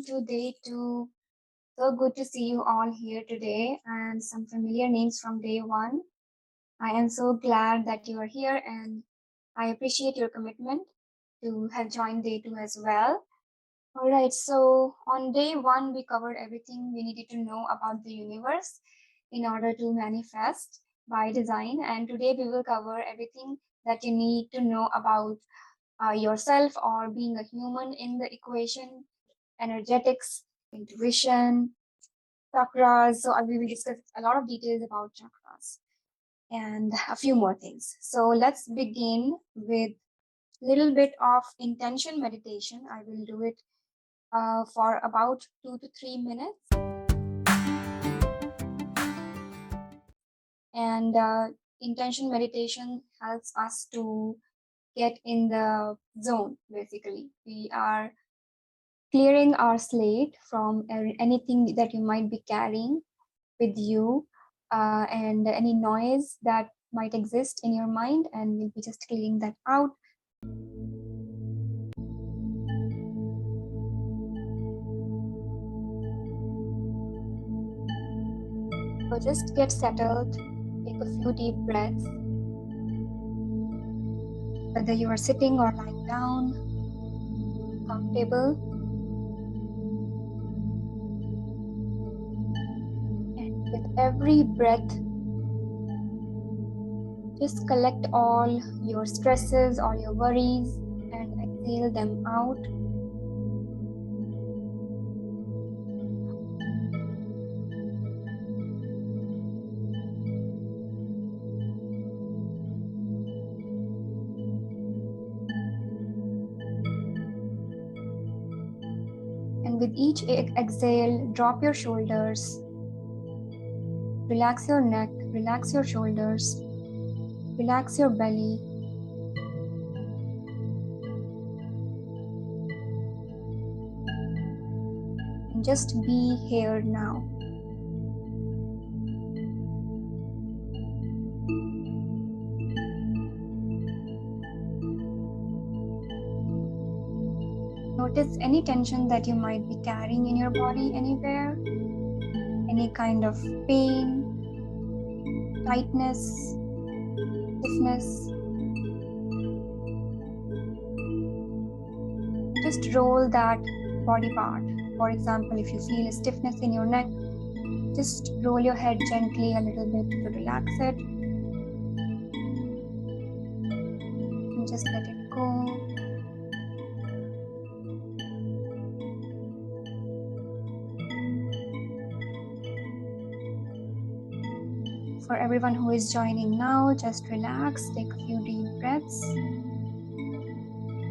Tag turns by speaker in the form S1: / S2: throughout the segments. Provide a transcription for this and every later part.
S1: to day 2. So good to see you all here today and some familiar names from day 1. I am so glad that you are here and I appreciate your commitment to have joined day 2 as well. All right, so on day 1, we covered everything we needed to know about the universe in order to manifest by design. And today we will cover everything that you need to know about yourself or being a human in the equation, energetics, intuition, chakras. So we will discuss a lot of details about chakras and a few more things. So let's begin with a little bit of intention meditation. I will do it for about 2 to 3 minutes. And intention meditation helps us to get in the zone, basically. We are clearing our slate from anything that you might be carrying with you and any noise that might exist in your mind, and we'll be just clearing that out. So just get settled, take a few deep breaths. Whether you are sitting or lying down, comfortable. And with every breath, just collect all your stresses, all your worries, and exhale them out. And with each exhale, drop your shoulders, relax your neck, relax your shoulders, relax your belly. And just be here now. Notice any tension that you might be carrying in your body anywhere, any kind of pain, tightness, stiffness. Just roll that body part. For example, if you feel a stiffness in your neck, just roll your head gently a little bit to relax it. And just let it go. For everyone who is joining now, just relax, take a few deep breaths,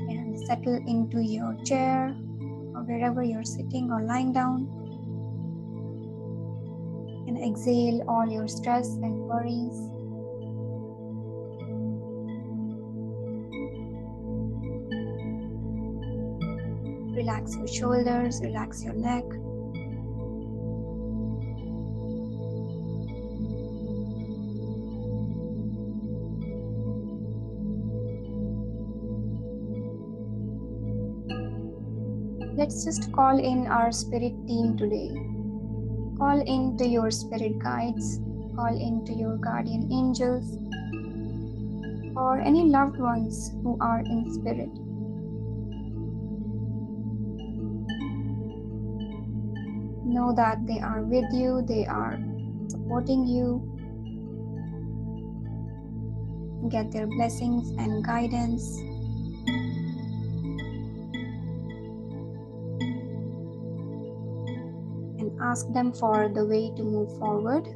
S1: and settle into your chair or wherever you're sitting or lying down. And exhale all your stress and worries. Relax your shoulders, relax your neck. Let's just call in our spirit team today. Call into your spirit guides, call into your guardian angels, or any loved ones who are in spirit. Know that they are with you, they are supporting you. Get their blessings and guidance. And ask them for the way to move forward.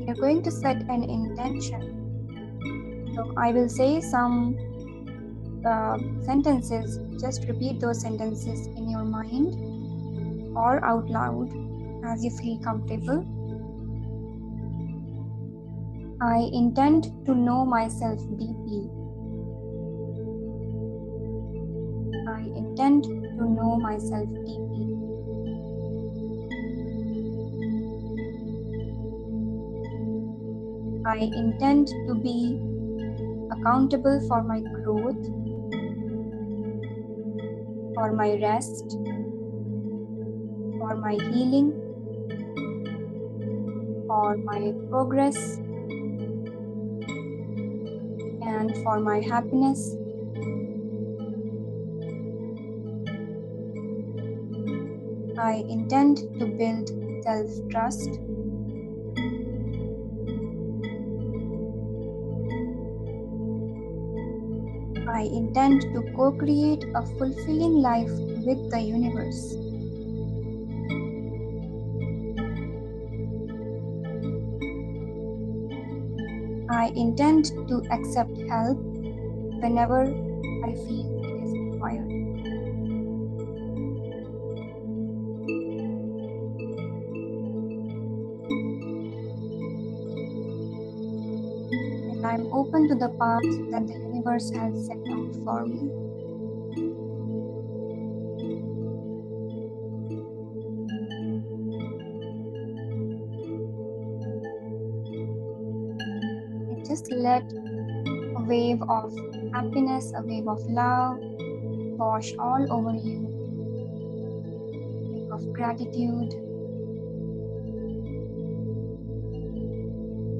S1: You're going to set an intention. So I will say some sentences. Just repeat those sentences in your mind or out loud as you feel comfortable. I intend to know myself deeply. intend to know myself deeply. I intend to be accountable for my growth, for my rest, for my healing, for my progress, and for my happiness. I intend to build self-trust. I intend to co-create a fulfilling life with the universe. I intend to accept help whenever I feel it is required. And I'm open to the path that the universe has set out for me. And just let a wave of happiness, a wave of love wash all over you. Wave of gratitude.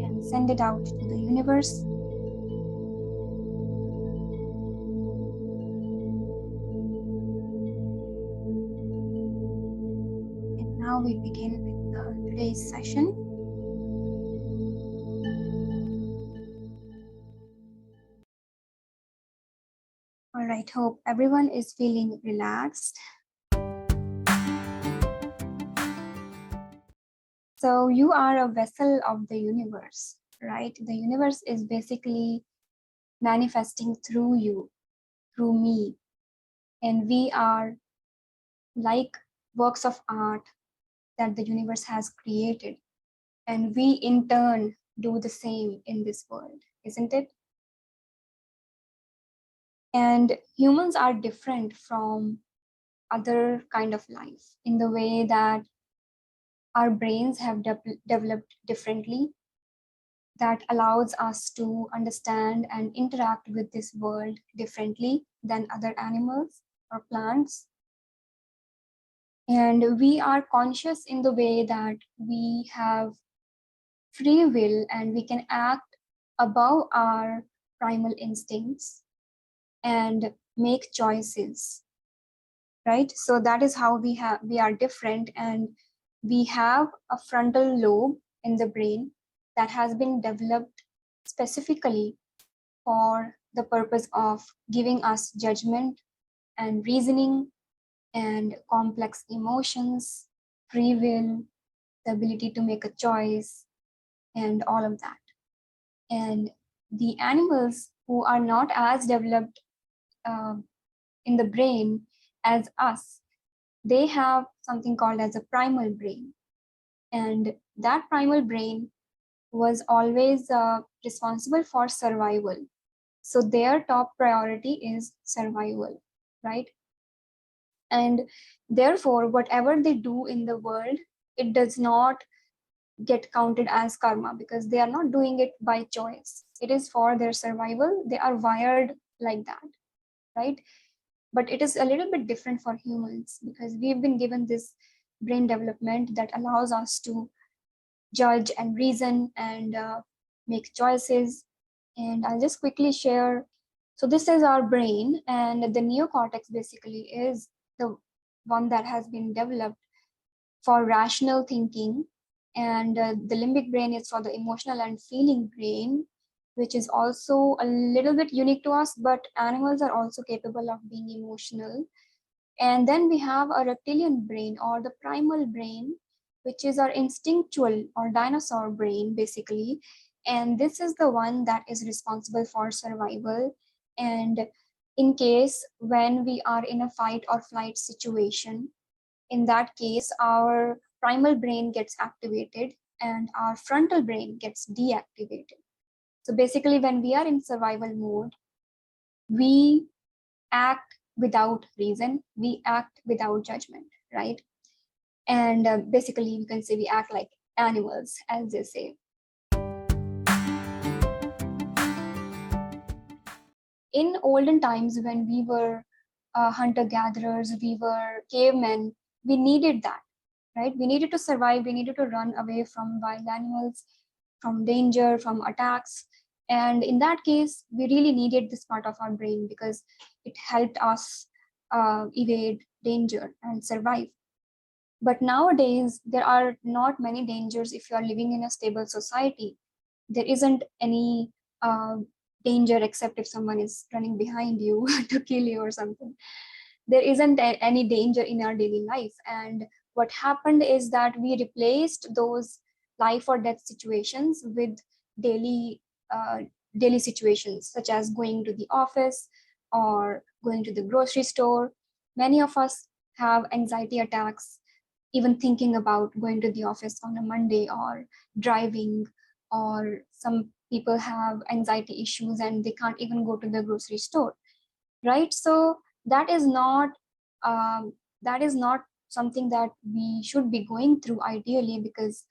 S1: And send it out to the universe. And now we begin with today's session. All right, hope everyone is feeling relaxed. So you are a vessel of the universe, right? The universe is basically manifesting through you, through me. And we are like works of art that the universe has created. And we in turn do the same in this world, isn't it? And humans are different from other kind of life in the way that our brains have developed differently, that allows us to understand and interact with this world differently than other animals or plants. And we are conscious in the way that we have free will and we can act above our primal instincts and make choices, right? So that is how we are different, and we have a frontal lobe in the brain that has been developed specifically for the purpose of giving us judgment and reasoning and complex emotions, free will, the ability to make a choice, and all of that. And the animals who are not as developed in the brain as us, they have something called as a primal brain. And that primal brain was always responsible for survival. So their top priority is survival, right? And therefore, whatever they do in the world, it does not get counted as karma because they are not doing it by choice. It is for their survival. They are wired like that, right? But it is a little bit different for humans because we've been given this brain development that allows us to judge and reason and make choices. And I'll just quickly share. So this is our brain, and the neocortex basically is the one that has been developed for rational thinking, and the limbic brain is for the emotional and feeling brain, which is also a little bit unique to us, but animals are also capable of being emotional. And then we have a reptilian brain or the primal brain, which is our instinctual or dinosaur brain, basically. And this is the one that is responsible for survival. And in case when we are in a fight or flight situation, in that case, our primal brain gets activated and our frontal brain gets deactivated. So basically, when we are in survival mode, we act without reason. We act without judgment, right? And basically, you can say we act like animals, as they say. In olden times, when we were hunter-gatherers, we were cavemen, we needed that, right? We needed to survive, we needed to run away from wild animals, from danger, from attacks. And in that case, we really needed this part of our brain because it helped us evade danger and survive. But nowadays, there are not many dangers if you are living in a stable society. There isn't any danger except if someone is running behind you to kill you or something. There isn't any danger in our daily life. And what happened is that we replaced those life or death situations with daily uh, daily situations, such as going to the office or going to the grocery store. Many of us have anxiety attacks even thinking about going to the office on a Monday, or driving, or some people have anxiety issues and they can't even go to the grocery store, right? So that is not that is not something that we should be going through ideally, because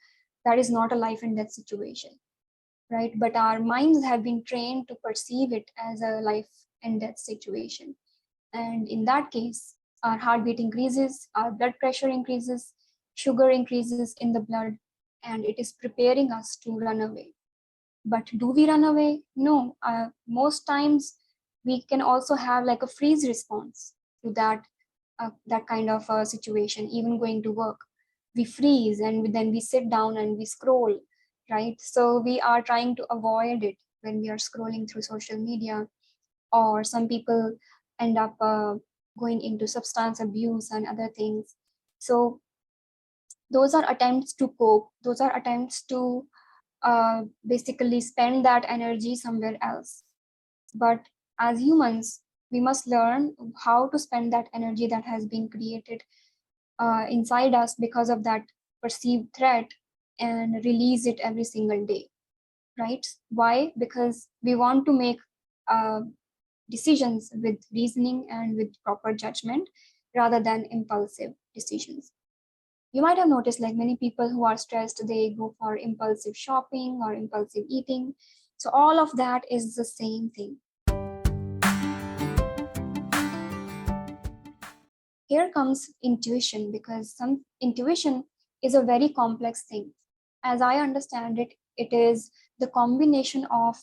S1: that is not a life and death situation, right? But our minds have been trained to perceive it as a life and death situation. And in that case, our heartbeat increases, our blood pressure increases, sugar increases in the blood, and it is preparing us to run away. But do we run away? No. Most times, we can also have like a freeze response to that kind of a situation. Even going to work, we freeze and then we sit down and we scroll, right? So we are trying to avoid it when we are scrolling through social media. Or some people end up going into substance abuse and other things. So those are attempts to cope. Those are attempts to basically spend that energy somewhere else. But as humans, we must learn how to spend that energy that has been created inside us because of that perceived threat, and release it every single day, right? Why? Because we want to make uh, decisions with reasoning and with proper judgment rather than impulsive decisions. You might have noticed, like, many people who are stressed, they go for impulsive shopping or impulsive eating. So all of that is the same thing. Here comes intuition, because some intuition is a very complex thing. As I understand it, it is the combination of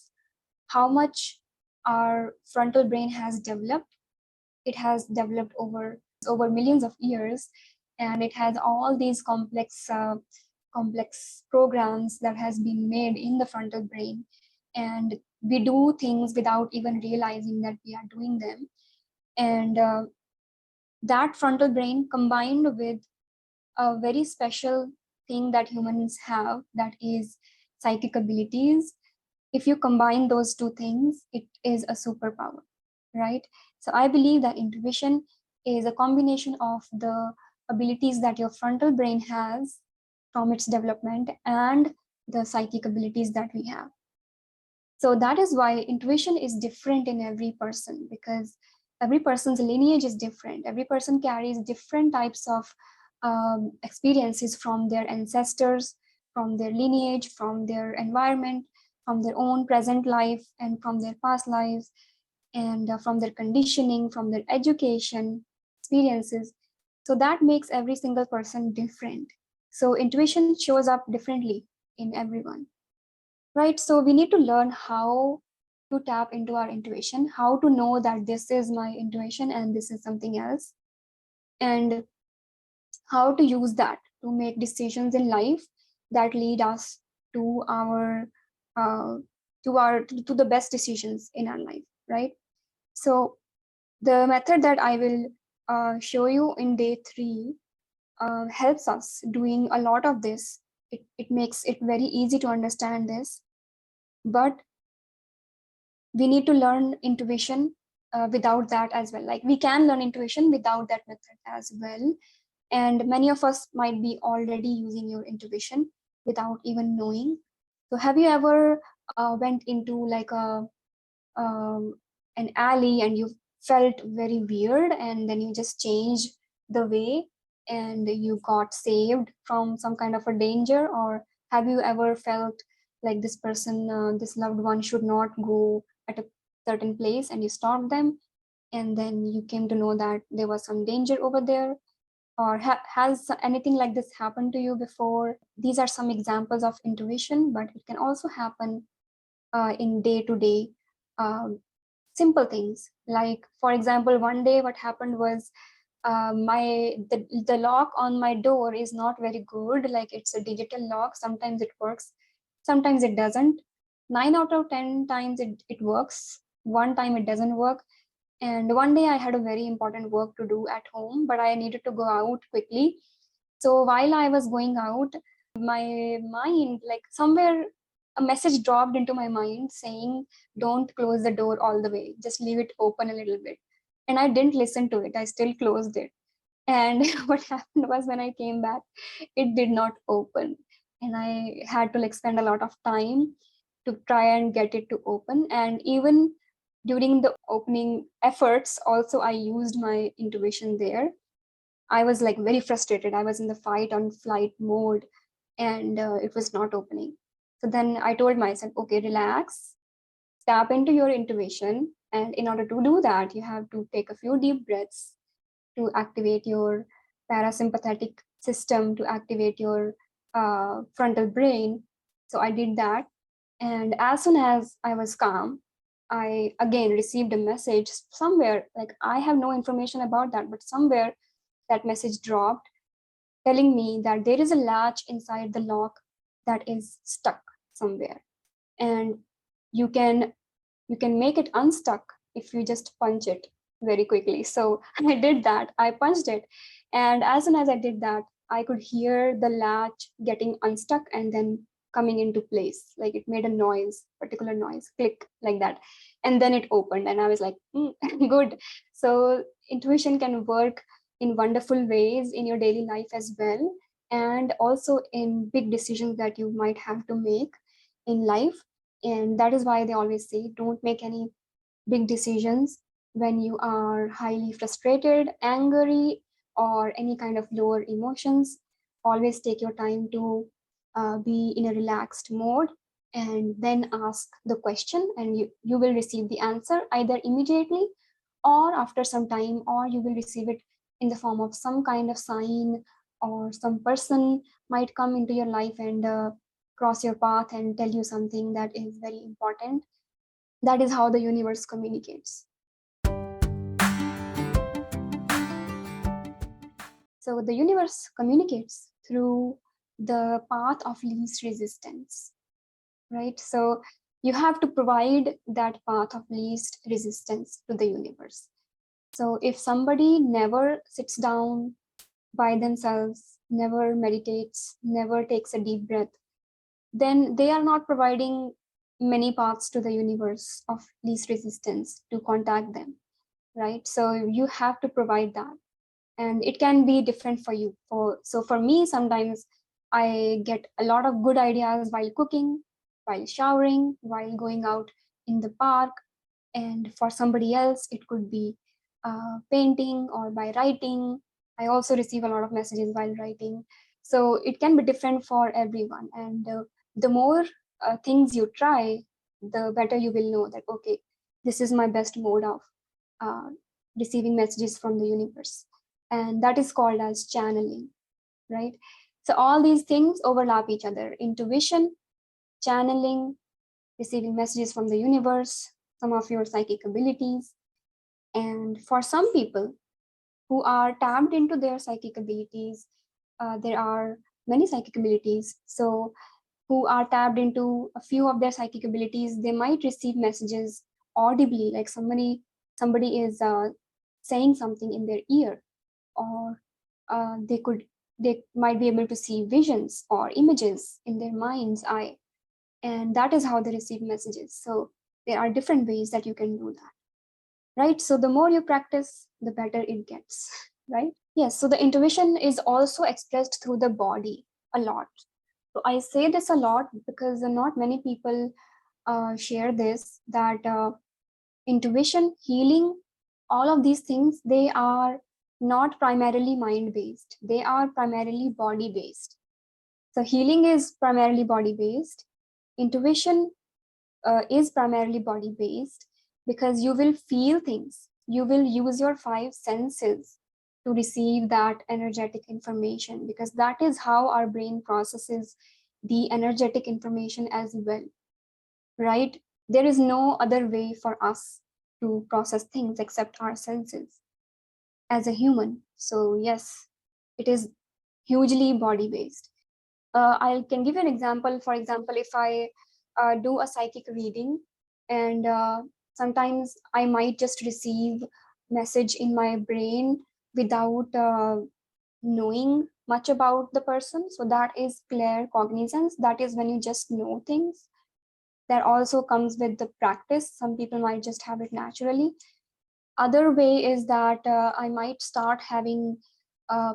S1: how much our frontal brain has developed. It has developed over millions of years, and it has all these complex programs that has been made in the frontal brain, and we do things without even realizing that we are doing them. And that frontal brain, combined with a very special thing that humans have, that is psychic abilities, if you combine those two things, it is a superpower, right? So I believe that intuition is a combination of the abilities that your frontal brain has from its development and the psychic abilities that we have. So that is why intuition is different in every person, because every person's lineage is different. Every person carries different types of experiences from their ancestors, from their lineage, from their environment, from their own present life, and from their past lives, and from their conditioning, from their education experiences. So that makes every single person different. So intuition shows up differently in everyone, right? So we need to learn how to tap into our intuition, how to know that this is my intuition and this is something else, and how to use that to make decisions in life that lead us to our to the best decisions in our life, right? So the method that I will show you in day 3 helps us doing a lot of this. It makes it very easy to understand this, but we need to learn intuition without that as well. Like, we can learn intuition without that method as well. And many of us might be already using your intuition without even knowing. So have you ever went into like a an alley and you felt very weird and then you just changed the way and you got saved from some kind of a danger? Or have you ever felt like this person, this loved one should not go at a certain place and you stopped them and then you came to know that there was some danger over there? Or has anything like this happened to you before? These are some examples of intuition, but it can also happen in day-to-day simple things. Like, for example, one day what happened was the lock on my door is not very good. Like, it's a digital lock. Sometimes it works, sometimes it doesn't. 9 out of 10 times it works. One time it doesn't work. And one day I had a very important work to do at home, but I needed to go out quickly. So while I was going out, my mind, like somewhere, a message dropped into my mind saying, don't close the door all the way, just leave it open a little bit. And I didn't listen to it, I still closed it. And what happened was when I came back, it did not open. And I had to like spend a lot of time to try and get it to open. And even during the opening efforts, also I used my intuition there. I was like very frustrated. I was in the fight on flight mode and it was not opening. So then I told myself, okay, relax, tap into your intuition. And in order to do that, you have to take a few deep breaths to activate your parasympathetic system, to activate your frontal brain. So I did that. And as soon as I was calm, I again received a message somewhere, like I have no information about that, but somewhere that message dropped telling me that there is a latch inside the lock that is stuck somewhere. And you can make it unstuck if you just punch it very quickly. So I did that. I punched it. And as soon as I did that, I could hear the latch getting unstuck and then coming into place. Like it made a noise, particular noise, click like that. And then it opened and I was like, good. So intuition can work in wonderful ways in your daily life as well. And also in big decisions that you might have to make in life. And that is why they always say, don't make any big decisions when you are highly frustrated, angry, or any kind of lower emotions. Always take your time to be in a relaxed mode and then ask the question, and you will receive the answer either immediately or after some time, or you will receive it in the form of some kind of sign, or some person might come into your life and cross your path and tell you something that is very important. That is how the universe communicates. So the universe communicates through the path of least resistance, right? So you have to provide that path of least resistance to the universe. So if somebody never sits down by themselves, never meditates, never takes a deep breath, then they are not providing many paths to the universe of least resistance to contact them, right? So you have to provide that. And it can be different for you. So for me, sometimes I get a lot of good ideas while cooking, while showering, while going out in the park. And for somebody else, it could be painting or by writing. I also receive a lot of messages while writing. So it can be different for everyone. And the more things you try, the better you will know that, okay, this is my best mode of uh, receiving messages from the universe. And that is called as channeling, right? So all these things overlap each other: intuition, channeling, receiving messages from the universe, some of your psychic abilities. And for some people who are tapped into their psychic abilities, there are many psychic abilities. So who are tapped into a few of their psychic abilities, they might receive messages audibly, like somebody is saying something in their ear, or they might be able to see visions or images in their mind's eye, and that is how they receive messages. So there are different ways that you can do that, right? So the more you practice, the better it gets, right? Yes, so the intuition is also expressed through the body a lot. So I say this a lot because not many people share this, that intuition, healing, all of these things, they are not primarily mind-based. They are primarily body-based. So healing is primarily body-based. Intuition is primarily body-based, because you will feel things. You will use your 5 senses to receive that energetic information, because that is how our brain processes the energetic information as well, right? There is no other way for us to process things except our senses as a human. So yes, it is hugely body-based. I can give you an example. For example, if I do a psychic reading, and sometimes I might just receive message in my brain without knowing much about the person. So that is claircognizance. That is when you just know things. That also comes with the practice. Some people might just have it naturally. Other way is that I might start having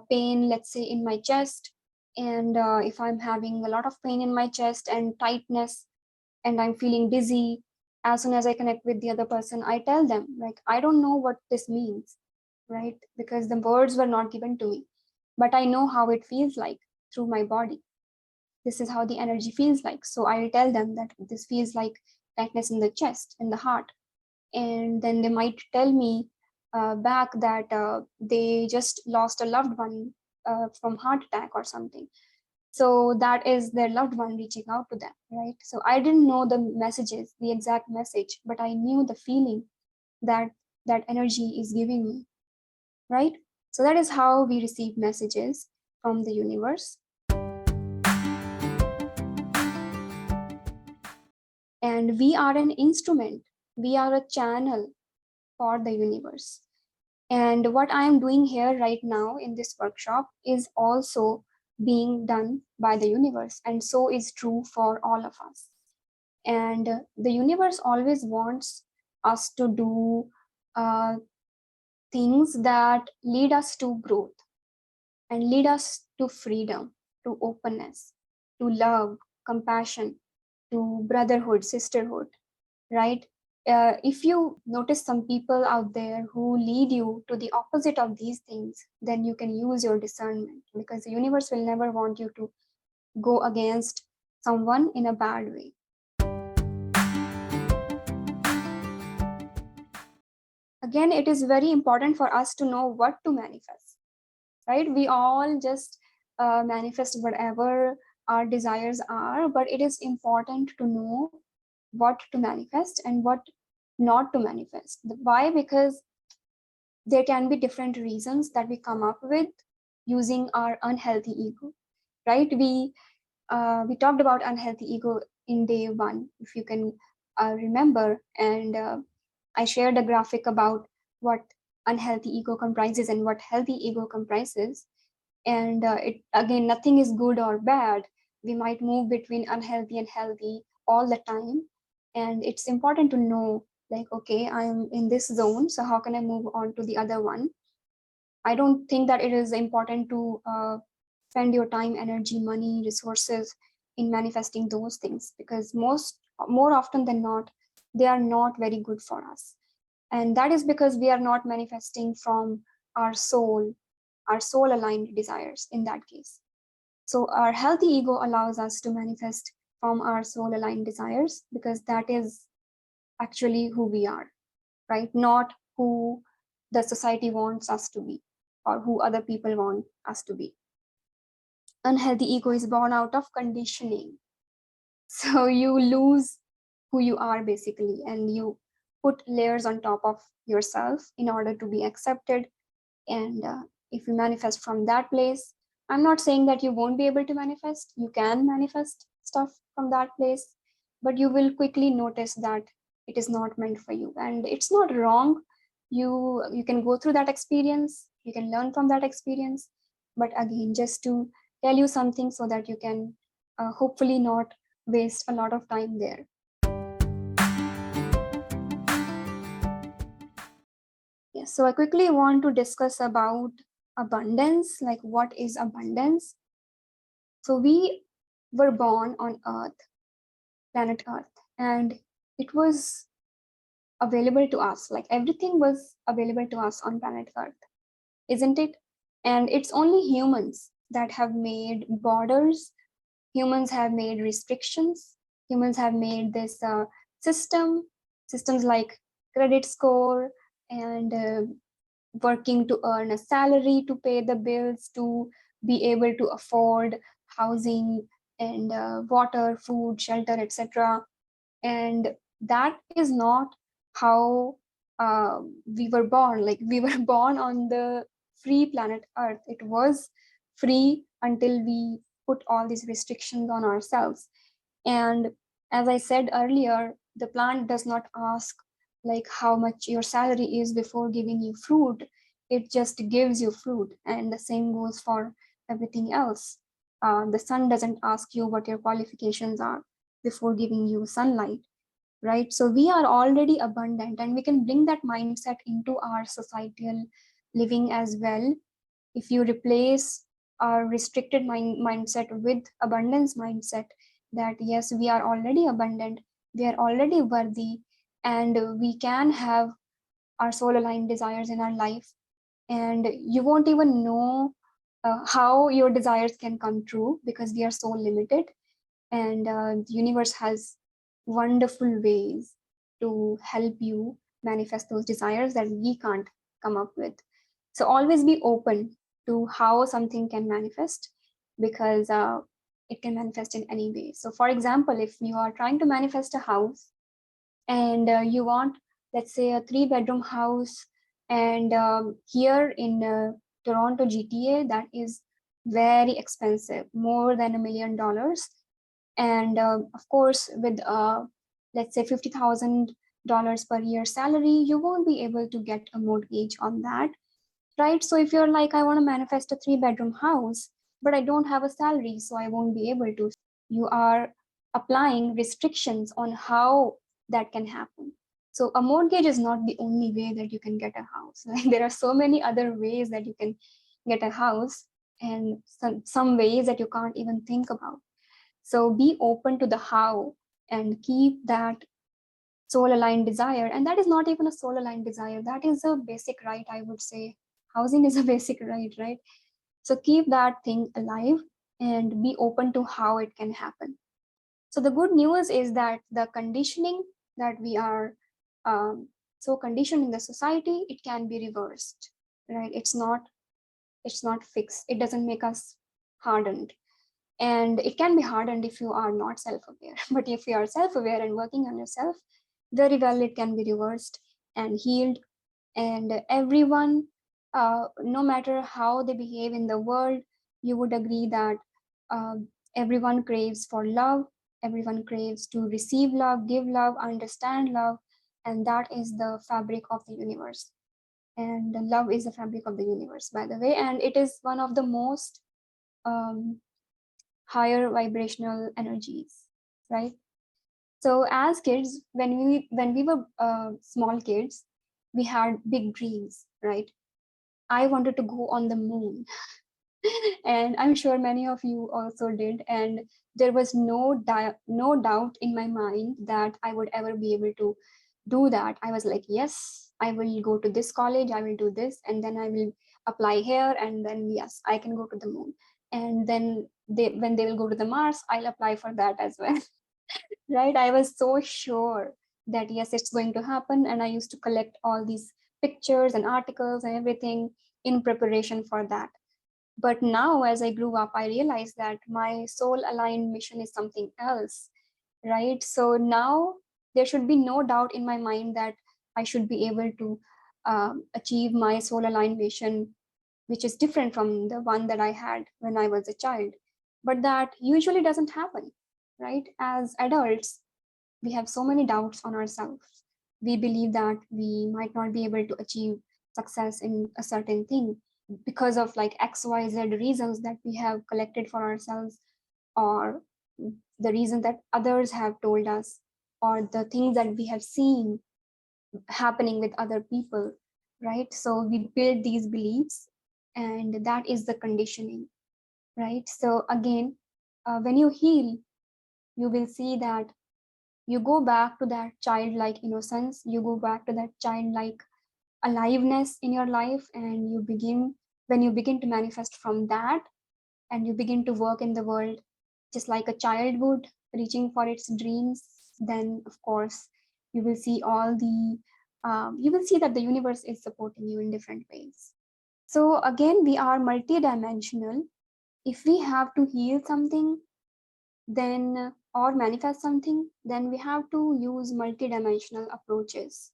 S1: pain, let's say in my chest. And if I'm having a lot of pain in my chest and tightness, and I'm feeling dizzy, as soon as I connect with the other person, I tell them, like, I don't know what this means, right? Because the words were not given to me, but I know how it feels like through my body. This is how the energy feels like. So I tell them that this feels like tightness in the chest, in the heart. And then they might tell me back that they just lost a loved one from heart attack or something. So that is their loved one reaching out to them, right? So I didn't know the messages, the exact message, but I knew the feeling that that energy is giving me, right? So that is how we receive messages from the universe. And we are an instrument, we are a channel for the universe. And what I am doing here right now in this workshop is also being done by the universe. And so is true for all of us. And the universe always wants us to do things that lead us to growth and lead us to freedom, to openness, to love, compassion, to brotherhood, sisterhood, right? If you notice some people out there who lead you to the opposite of these things, then you can use your discernment, because the universe will never want you to go against someone in a bad way. Again, it is very important for us to know what to manifest, right? We all just manifest whatever our desires are, but it is important to know what to manifest and what not to manifest. Why? Because there can be different reasons that we come up with using our unhealthy ego, right? We talked about unhealthy ego in day 1, if you can remember, and I shared a graphic about what unhealthy ego comprises and what healthy ego comprises. And it, again, nothing is good or bad. We might move between unhealthy and healthy all the time, and it's important to know, like, okay, I'm in this zone, so how can I move on to the other one? I don't think that it is important to spend your time, energy, money, resources in manifesting those things, because more often than not, they are not very good for us. And that is because we are not manifesting from our soul aligned desires in that case. So our healthy ego allows us to manifest from our soul aligned desires, because that is actually who we are, right? Not who the society wants us to be or who other people want us to be. Unhealthy ego is born out of conditioning. So you lose who you are basically, and you put layers on top of yourself in order to be accepted. And if you manifest from that place, I'm not saying that you won't be able to manifest. You can manifest stuff from that place, but you will quickly notice that it is not meant for you. And it's not wrong. You can go through that experience, you can learn from that experience. But again, just to tell you something so that you can hopefully not waste a lot of time there. Yes, so I quickly want to discuss about abundance, like what is abundance? So we were born on Earth, planet Earth, and it was available to us. Like everything was available to us on planet Earth, isn't it? And it's only humans that have made borders. Humans have made restrictions. Humans have made this systems like credit score and working to earn a salary to pay the bills, to be able to afford housing and water, food, shelter, etc. And that is not how we were born. Like we were born on the free planet Earth. It was free until we put all these restrictions on ourselves. And as I said earlier, the plant does not ask like how much your salary is before giving you fruit. It just gives you fruit. And the same goes for everything else. The sun doesn't ask you what your qualifications are before giving you sunlight, right? So we are already abundant, and we can bring that mindset into our societal living as well. If you replace our restricted mindset with abundance mindset, that yes, we are already abundant, we are already worthy, and we can have our soul aligned desires in our life, and you won't even know how your desires can come true, because we are so limited. And the universe has wonderful ways to help you manifest those desires that we can't come up with. So always be open to how something can manifest, because it can manifest in any way. So for example, if you are trying to manifest a house, and you want, let's say, a 3-bedroom house, and here in Toronto GTA, that is very expensive, more than $1 million. And of course, with let's say $50,000 per year salary, you won't be able to get a mortgage on that, right? So if you're like, I want to manifest a 3-bedroom house, but I don't have a salary, so I won't be able to. You are applying restrictions on how that can happen. So a mortgage is not the only way that you can get a house. Like, there are so many other ways that you can get a house, and some ways that you can't even think about. So be open to the how, and keep that soul aligned desire. And that is not even a soul aligned desire, that is a basic right, I would say. Housing is a basic right? So keep that thing alive and be open to how it can happen. So the good news is that the conditioning that we are so conditioned in the society, it can be reversed, right? It's not fixed. It doesn't make us hardened. And it can be hardened if you are not self-aware. But if you are self-aware and working on yourself, very well, it can be reversed and healed. And everyone, no matter how they behave in the world, you would agree that everyone craves for love. Everyone craves to receive love, give love, understand love. And that is the fabric of the universe. And love is the fabric of the universe, by the way. And it is one of the most higher vibrational energies, right? So as kids, when we were small kids, we had big dreams, right? I wanted to go on the moon. And I'm sure many of you also did. And there was no doubt in my mind that I would ever be able to do that. I was like, yes, I will go to this college, I will do this, and then I will apply here, and then yes, I can go to the moon. And then when they will go to the Mars, I'll apply for that as well. Right? I was so sure that yes, it's going to happen. And I used to collect all these pictures and articles and everything in preparation for that. But now, as I grew up, I realized that my soul aligned mission is something else, right? So now there should be no doubt in my mind that I should be able to achieve my soul aligned mission, which is different from the one that I had when I was a child. But that usually doesn't happen, right? As adults, we have so many doubts on ourselves. We believe that we might not be able to achieve success in a certain thing because of like XYZ reasons that we have collected for ourselves, or the reason that others have told us, or the things that we have seen happening with other people, right? So we build these beliefs, and that is the conditioning, right? So again, when you heal, you will see that you go back to that childlike innocence, you go back to that childlike aliveness in your life, and when you begin to manifest from that, and you begin to work in the world just like a child would, reaching for its dreams, then of course you will see you will see that the universe is supporting you in different ways. So again, we are multidimensional. If we have to heal something, then or manifest something, then we have to use multidimensional approaches.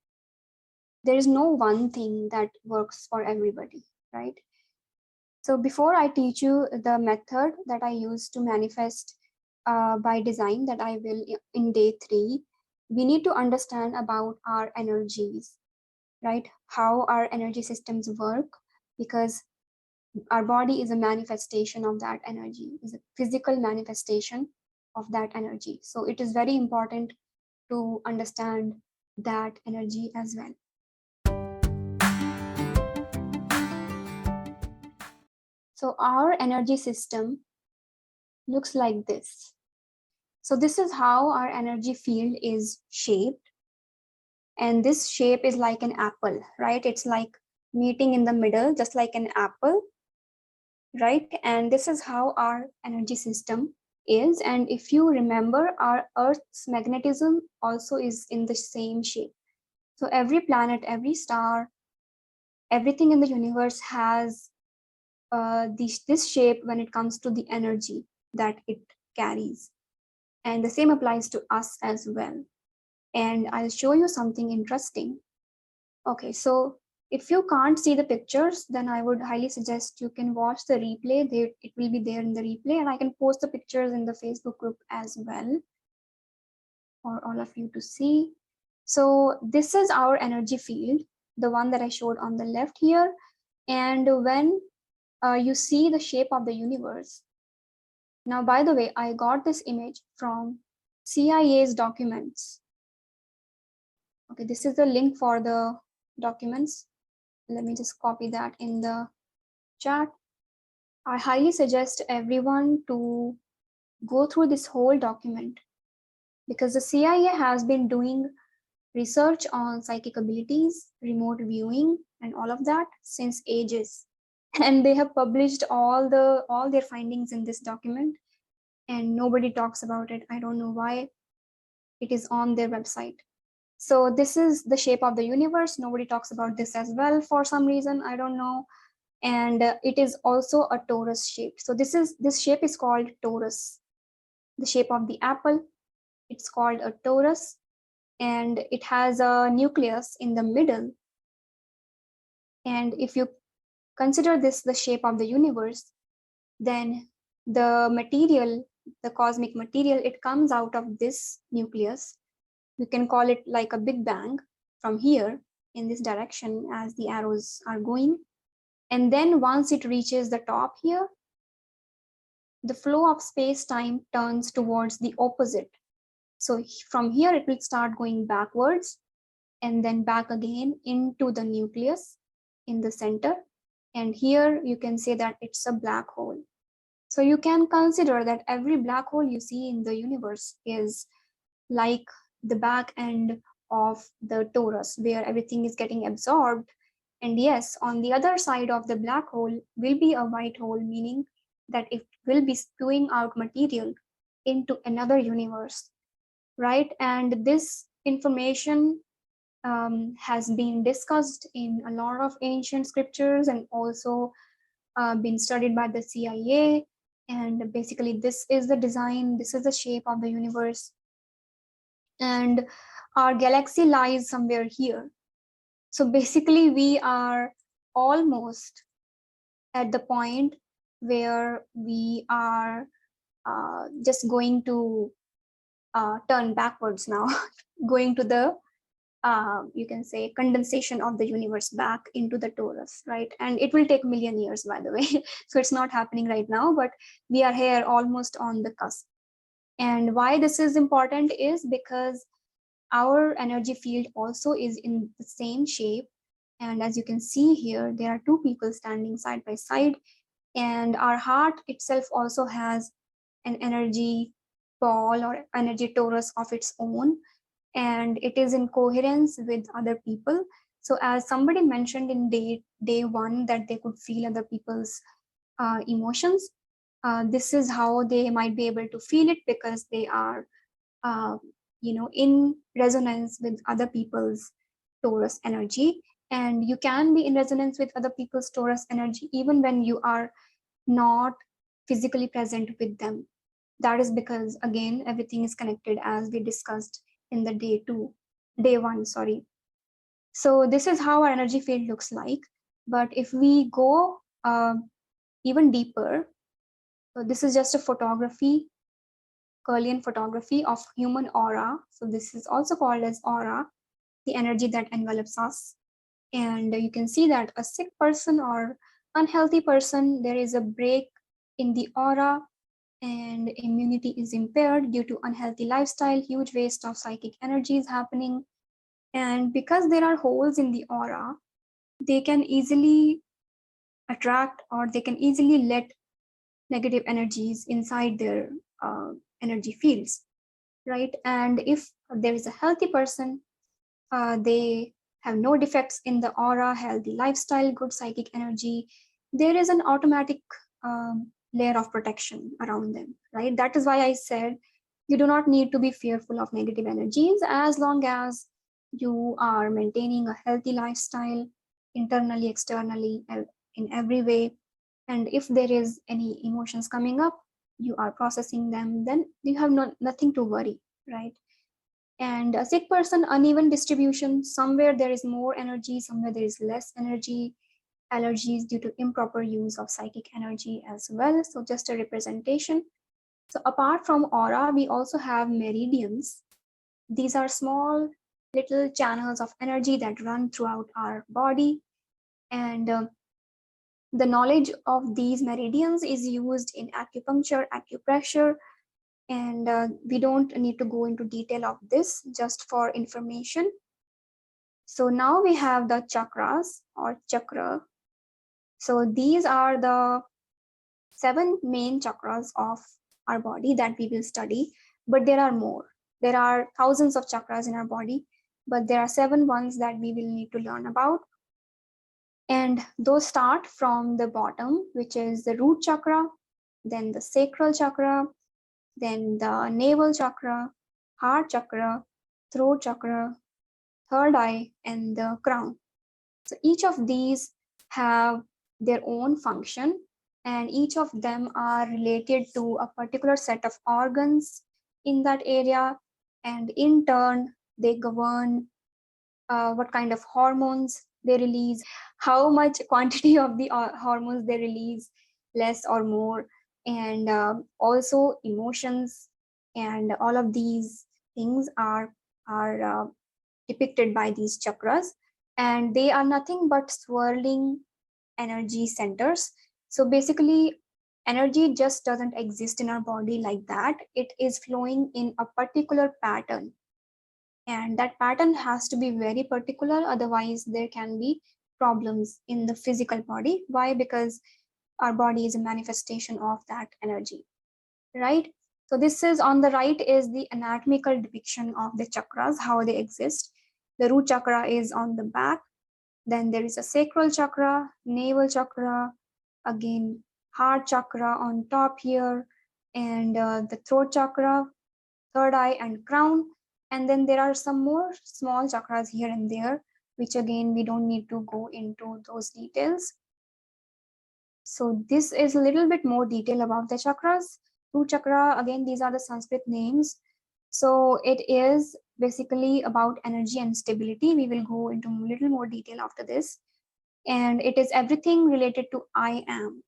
S1: There is no one thing that works for everybody, right? So before I teach you the method that I use to manifest by design, that I will in day 3, we need to understand about our energies, right? How our energy systems work, because our body is a manifestation of that energy, is a physical manifestation of that energy. So it is very important to understand that energy as well. So our energy system looks like this. So this is how our energy field is shaped. And this shape is like an apple, right? It's like meeting in the middle, just like an apple, right? And this is how our energy system is. And if you remember, our Earth's magnetism also is in the same shape. So every planet, every star, everything in the universe has this shape when it comes to the energy that it carries. And the same applies to us as well. And I'll show you something interesting. Okay, so if you can't see the pictures, then I would highly suggest you can watch the replay. It will be there in the replay, and I can post the pictures in the Facebook group as well for all of you to see. So this is our energy field, the one that I showed on the left here. And when you see the shape of the universe. Now, by the way, I got this image from CIA's documents. Okay, this is the link for the documents. Let me just copy that in the chat. I highly suggest everyone to go through this whole document, because the CIA has been doing research on psychic abilities, remote viewing, and all of that since ages. And they have published all their findings in this document, and nobody talks about it. I don't know why. It is on their website. So this is the shape of the universe. Nobody talks about this as well for some reason. I don't know. And it is also a torus shape. So this shape is called torus. The shape of the apple, it's called a torus, and it has a nucleus in the middle. And if you consider this the shape of the universe, then the material, the cosmic material, it comes out of this nucleus. You can call it like a big bang from here in this direction as the arrows are going. And then once it reaches the top here, the flow of space-time turns towards the opposite. So from here, it will start going backwards and then back again into the nucleus in the center. And here you can say that it's a black hole. So you can consider that every black hole you see in the universe is like the back end of the torus, where everything is getting absorbed. And yes, on the other side of the black hole will be a white hole, meaning that it will be spewing out material into another universe, right? And this information has been discussed in a lot of ancient scriptures and also been studied by the CIA. And basically, this is the design, this is the shape of the universe. And our galaxy lies somewhere here. So basically, we are almost at the point where we are just going to turn backwards now, going to the you can say condensation of the universe back into the torus, right? And it will take 1,000,000 years, by the way. So it's not happening right now, but we are here almost on the cusp. And why this is important is because our energy field also is in the same shape. And as you can see here, there are two people standing side by side, and our heart itself also has an energy ball or energy torus of its own, and it is in coherence with other people. So as somebody mentioned in day one that they could feel other people's emotions, this is how they might be able to feel it, because they are in resonance with other people's torus energy. And you can be in resonance with other people's torus energy even when you are not physically present with them. That is because, again, everything is connected, as we discussed in the day one, sorry. So this is how our energy field looks like. But if we go even deeper, so this is just a photography, Kirlian photography of human aura. So this is also called as aura, the energy that envelops us. And you can see that a sick person or unhealthy person, there is a break in the aura, and immunity is impaired due to unhealthy lifestyle. Huge waste of psychic energy is happening. And because there are holes in the aura, they can easily attract, or they can easily let negative energies inside their energy fields, right? And if there is a healthy person, they have no defects in the aura, healthy lifestyle, good psychic energy, there is an automatic layer of protection around them, right? That is why I said you do not need to be fearful of negative energies, as long as you are maintaining a healthy lifestyle internally, externally, in every way. And if there is any emotions coming up, you are processing them, then you have nothing to worry, right? And a sick person, uneven distribution, somewhere there is more energy, somewhere there is less energy, allergies due to improper use of psychic energy as well. So just a representation. So apart from aura, we also have meridians. These are small little channels of energy that run throughout our body. And the knowledge of these meridians is used in acupuncture, acupressure, and we don't need to go into detail of this, just for information. So now we have the chakras or chakra. So these are the 7 main chakras of our body that we will study, but there are more. There are thousands of chakras in our body, but there are 7 ones that we will need to learn about. And those start from the bottom, which is the root chakra, then the sacral chakra, then the navel chakra, heart chakra, throat chakra, third eye, and the crown. So each of these have their own function, and each of them are related to a particular set of organs in that area, and in turn they govern what kind of hormones they release, how much quantity of the hormones they release, less or more, and also emotions. And all of these things are depicted by these chakras, and they are nothing but swirling energy centers. So basically, energy just doesn't exist in our body like that. It is flowing in a particular pattern, and that pattern has to be very particular, otherwise there can be problems in the physical body. Why? Because our body is a manifestation of that energy, right? So this is, on the right is the anatomical depiction of the chakras, how they exist. The root chakra is on the back, then there is a sacral chakra, navel chakra, again heart chakra on top here, and the throat chakra, third eye, and crown. And then there are some more small chakras here and there, which again we don't need to go into those details. So this is a little bit more detail about the chakras. Root chakra, again, these are the Sanskrit names. So it is basically about energy and stability. We will go into a little more detail after this. And it is everything related to I am.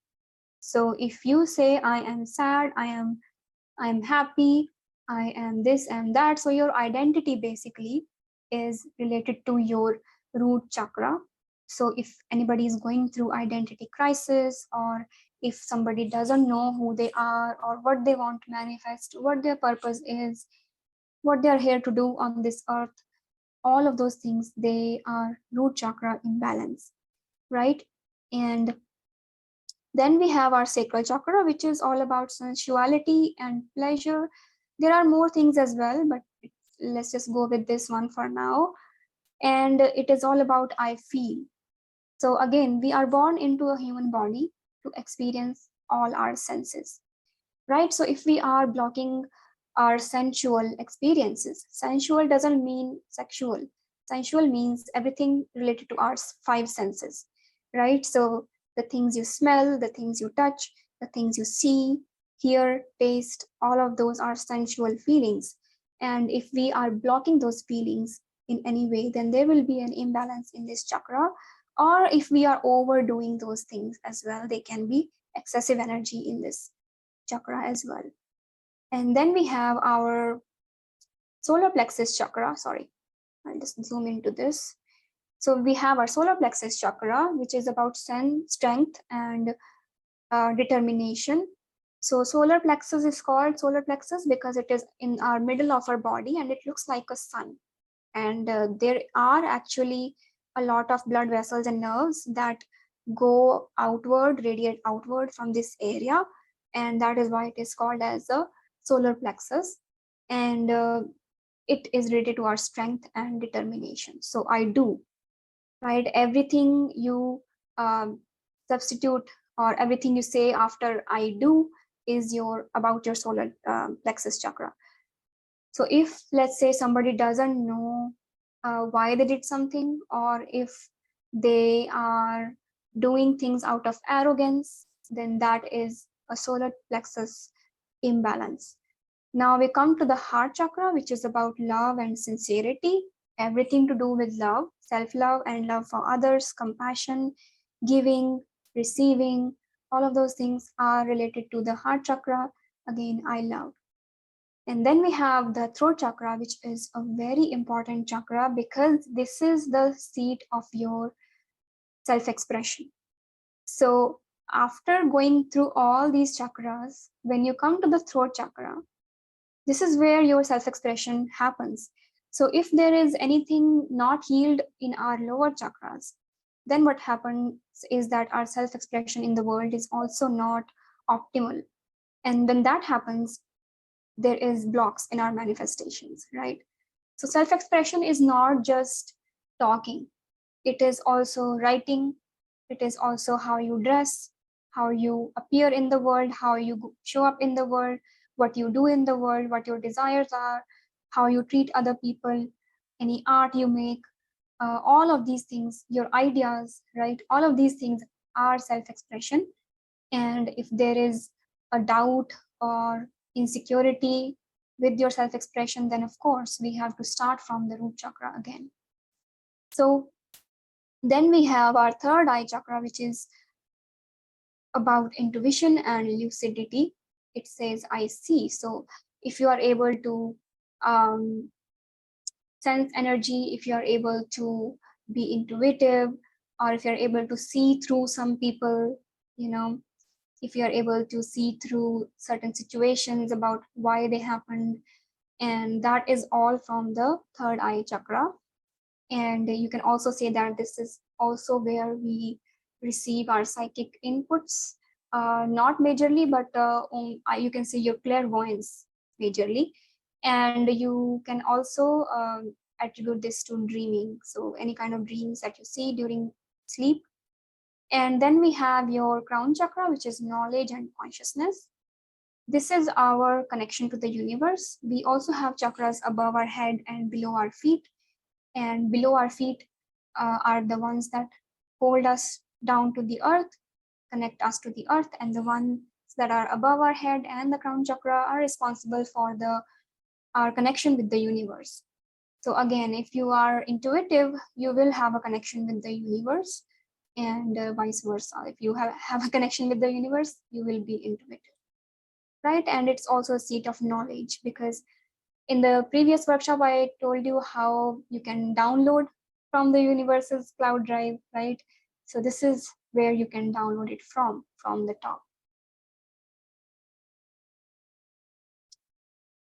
S1: So if you say I am sad, I am happy, I am this and that, so your identity basically is related to your root chakra. So if anybody is going through identity crisis, or if somebody doesn't know who they are or what they want to manifest, what their purpose is, what they are here to do on this earth, all of those things, they are root chakra imbalance, right? And then we have our sacral chakra, which is all about sensuality and pleasure. There are more things as well, but let's just go with this one for now. And it is all about I feel. So again, we are born into a human body to experience all our senses, right? So if we are blocking our sensual experiences, sensual doesn't mean sexual. Sensual means everything related to our five senses, right? So the things you smell, the things you touch, the things you see, hear, taste, all of those are sensual feelings. And if we are blocking those feelings in any way, then there will be an imbalance in this chakra. Or if we are overdoing those things as well, they can be excessive energy in this chakra as well. And then we have our solar plexus chakra. Sorry, I'll just zoom into this. So we have our solar plexus chakra, which is about strength and determination. So solar plexus is called solar plexus because it is in our middle of our body and it looks like a sun. And there are actually a lot of blood vessels and nerves that go outward, radiate outward from this area, and that is why it is called as a solar plexus. And it is related to our strength and determination. So I do, right? Everything you substitute or everything you say after I do is about your solar plexus chakra. So if, let's say, somebody doesn't know why they did something, or if they are doing things out of arrogance, then that is a solar plexus imbalance. Now we come to the heart chakra, which is about love and sincerity, everything to do with love, self-love and love for others, compassion, giving, receiving, all of those things are related to the heart chakra. Again, I love. And then we have the throat chakra, which is a very important chakra because this is the seat of your self-expression. So after going through all these chakras, when you come to the throat chakra, this is where your self-expression happens. So if there is anything not healed in our lower chakras, then what happens is that our self-expression in the world is also not optimal. And when that happens, there is blocks in our manifestations, right? So self-expression is not just talking. It is also writing. It is also how you dress, how you appear in the world, how you show up in the world, what you do in the world, what your desires are, how you treat other people, any art you make, all of these things, your ideas, right? All of these things are self-expression. And if there is a doubt or insecurity with your self-expression, then of course we have to start from the root chakra again. So then we have our third eye chakra, which is about intuition and lucidity. It says I see. So if you are able to sense energy, if you are able to be intuitive, or if you're able to see through some people, if you're able to see through certain situations about why they happened, and that is all from the third eye chakra. And you can also say that this is also where we receive our psychic inputs, not majorly, but you can say your clairvoyance majorly. And you can also attribute this to dreaming. So any kind of dreams that you see during sleep. And then we have your crown chakra, which is knowledge and consciousness. This is our connection to the universe. We also have chakras above our head and below our feet. And below our feet are the ones that hold us down to the earth, connect us to the earth, and the ones that are above our head and the crown chakra are responsible for our connection with the universe. So again, if you are intuitive, you will have a connection with the universe, and vice versa. If you have a connection with the universe, you will be intuitive, right? And it's also a seat of knowledge, because in the previous workshop, I told you how you can download from the universe's cloud drive, right? So this is where you can download it from the top.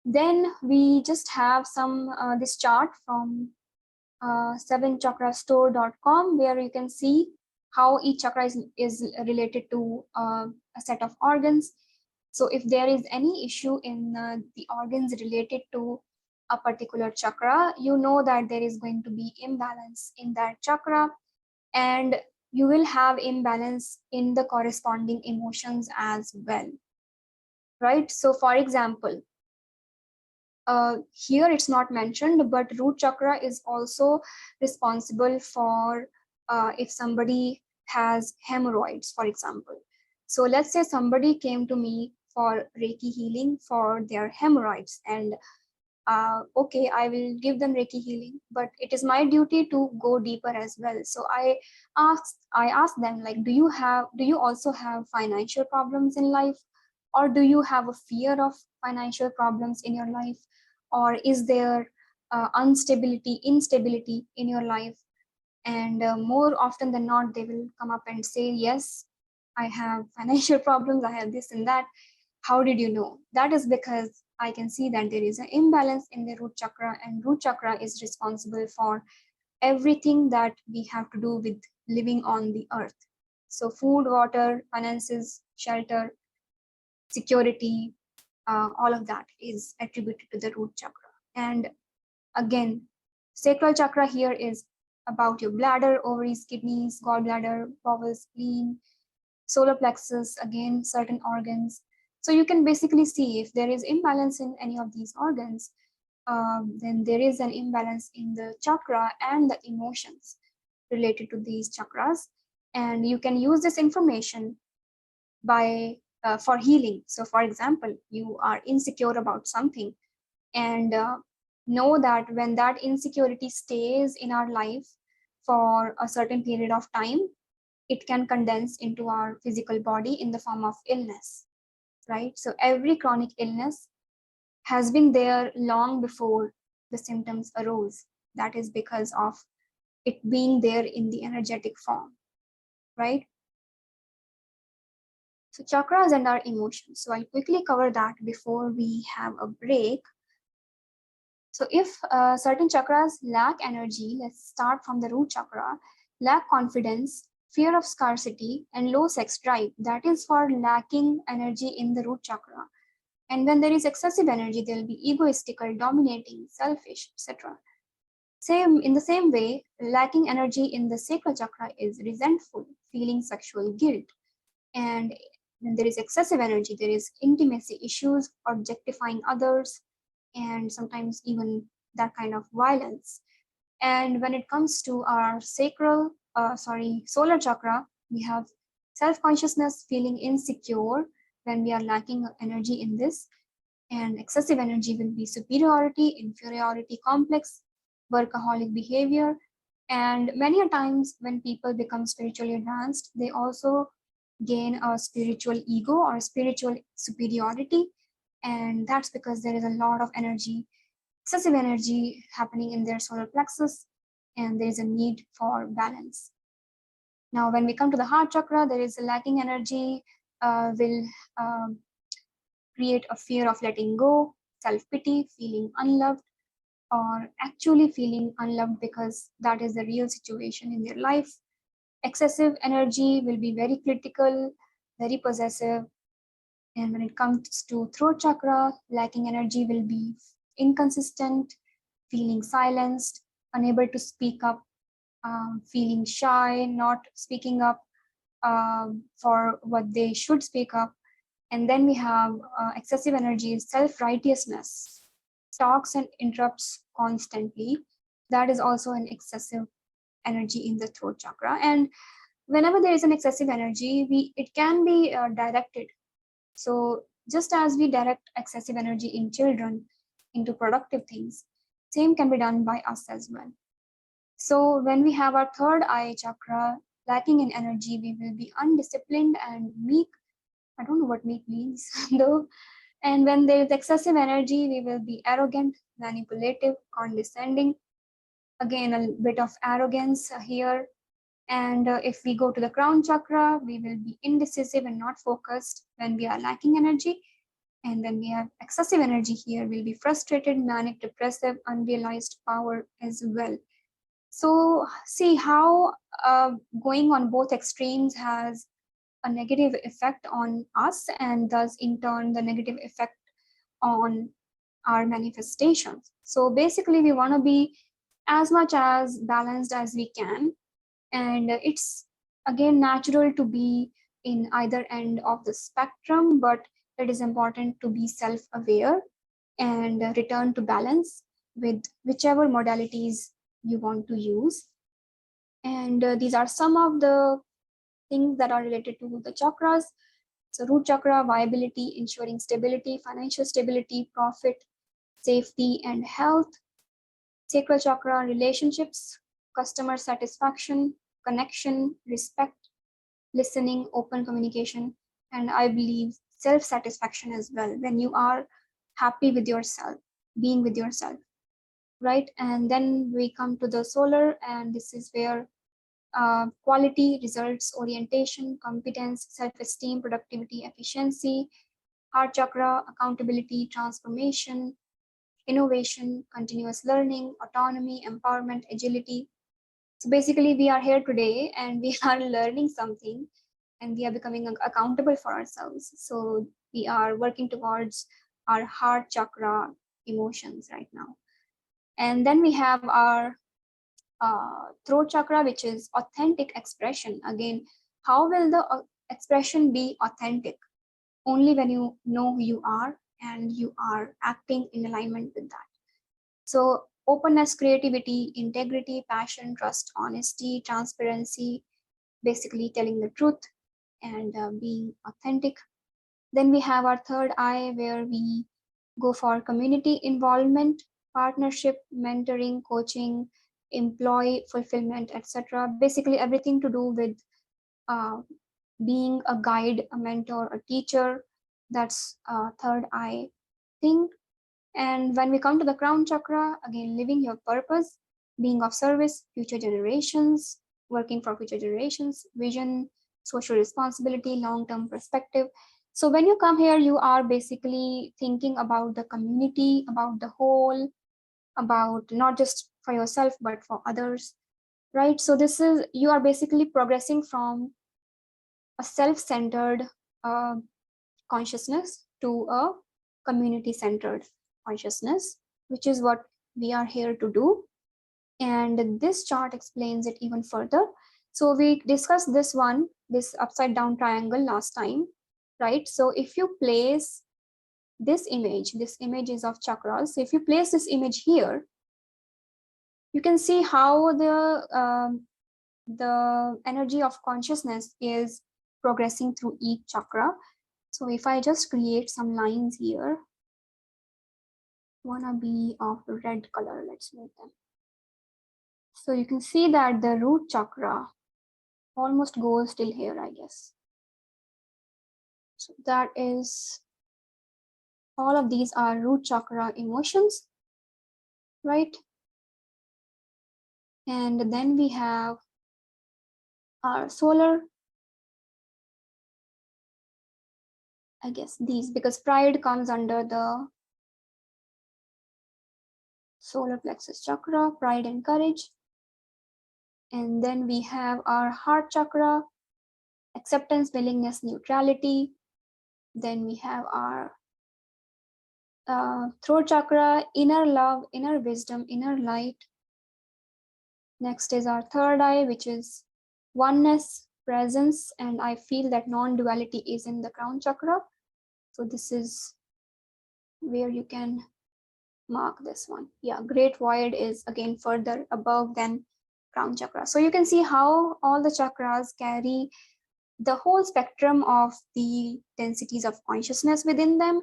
S1: Then we just have this chart from 7chakrastore.com, where you can see how each chakra is related to a set of organs. So if there is any issue in the organs related to a particular chakra, you know that there is going to be imbalance in that chakra, and you will have imbalance in the corresponding emotions as well, right? So for example, here it's not mentioned, but root chakra is also responsible for if somebody has hemorrhoids, for example. So let's say somebody came to me for Reiki healing for their hemorrhoids, and okay, I will give them Reiki healing, but it is my duty to go deeper as well. So I asked them, like, do you also have financial problems in life, or do you have a fear of financial problems in your life, or is there instability in your life? And more often than not, they will come up and say, yes, I have financial problems, I have this and that. How did you know? That is because I can see that there is an imbalance in the root chakra, and root chakra is responsible for everything that we have to do with living on the earth. So food, water, finances, shelter, security, all of that is attributed to the root chakra. And again, sacral chakra here is about your bladder, ovaries, kidneys, gallbladder, bowels, spleen, solar plexus, again, certain organs. So you can basically see if there is imbalance in any of these organs, then there is an imbalance in the chakra and the emotions related to these chakras. And you can use this information by for healing. So for example, you are insecure about something, and know that when that insecurity stays in our life for a certain period of time, it can condense into our physical body in the form of illness, right? So every chronic illness has been there long before the symptoms arose. That is because of it being there in the energetic form, right? So chakras and our emotions. So I'll quickly cover that before we have a break. So if certain chakras lack energy, let's start from the root chakra, lack confidence, fear of scarcity, and low sex drive, that is for lacking energy in the root chakra. And when there is excessive energy, there will be egoistical, dominating, selfish, etc. Same in the same way, lacking energy in the sacral chakra is resentful, feeling sexual guilt. And when there is excessive energy, there is intimacy issues, objectifying others, and sometimes even that kind of violence. And when it comes to our solar chakra, we have self-consciousness, feeling insecure when we are lacking energy in this. And excessive energy will be superiority, inferiority complex, workaholic behavior. And many a times when people become spiritually advanced, they also gain a spiritual ego or spiritual superiority. And that's because there is a lot of energy, excessive energy happening in their solar plexus, and there is a need for balance. Now, when we come to the heart chakra, there is a lacking energy, will create a fear of letting go, self-pity, feeling unloved, or actually feeling unloved because that is the real situation in their life. Excessive energy will be very critical, very possessive. And when it comes to throat chakra, lacking energy will be inconsistent, feeling silenced, unable to speak up, feeling shy, not speaking up for what they should speak up. And then we have excessive energy, self-righteousness, talks and interrupts constantly. That is also an excessive energy in the throat chakra. And whenever there is an excessive energy, it can be directed. So just as we direct excessive energy in children into productive things, same can be done by us as well. So when we have our third eye chakra lacking in energy, we will be undisciplined and meek. I don't know what meek means though. And when there is excessive energy, we will be arrogant, manipulative, condescending. Again, a bit of arrogance here. And if we go to the crown chakra, we will be indecisive and not focused when we are lacking energy. And when we have excessive energy here, we'll be frustrated, manic, depressive, unrealized power as well. So see how going on both extremes has a negative effect on us, and thus in turn the negative effect on our manifestations. So basically we want to be as much as balanced as we can, and it's again natural to be in either end of the spectrum, but it is important to be self-aware and return to balance with whichever modalities you want to use. And these are some of the things that are related to the chakras. So root chakra, viability, ensuring stability, financial stability, profit, safety, and health. Sacral chakra, relationships, customer satisfaction, connection, respect, listening, open communication, and I believe self-satisfaction as well, when you are happy with yourself, being with yourself, right? And then we come to the solar, and this is where quality, results, orientation, competence, self-esteem, productivity, efficiency. Heart chakra, accountability, transformation, innovation, continuous learning, autonomy, empowerment, agility. So basically we are here today and we are learning something, and we are becoming accountable for ourselves. So we are working towards our heart chakra emotions right now. And then we have our throat chakra, which is authentic expression. Again, how will the expression be authentic? Only when you know who you are and you are acting in alignment with that. So openness, creativity, integrity, passion, trust, honesty, transparency, basically telling the truth and being authentic. Then we have our third eye, where we go for community involvement, partnership, mentoring, coaching, employee fulfillment, etc. Basically everything to do with uh, being a guide, a mentor, a teacher. That's third eye thing. And when we come to the crown chakra, again, living your purpose, being of service, future generations, working for future generations, vision, social responsibility, long-term perspective. So when you come here, you are basically thinking about the community, about the whole, about not just for yourself, but for others, right? So this is, you are basically progressing from a self-centered consciousness to a community-centered consciousness, which is what we are here to do. And this chart explains it even further. So we discussed this one, this upside down triangle last time, right? So if you place this image is of chakras. So if you place this image here, you can see how the energy of consciousness is progressing through each chakra. So if I just create some lines here, wanna be of red color, let's make them. So you can see that the root chakra almost goes till here, I guess. So that is, all of these are root chakra emotions, right? And then we have our solar, I guess these, because pride comes under the solar plexus chakra, pride and courage. And then we have our heart chakra, acceptance, willingness, neutrality. Then we have our throat chakra, inner love, inner wisdom, inner light. Next is our third eye, which is oneness, presence, and I feel that non-duality is in the crown chakra. So this is where you can mark this one. Yeah, great void is again further above than crown chakra. So you can see how all the chakras carry the whole spectrum of the densities of consciousness within them.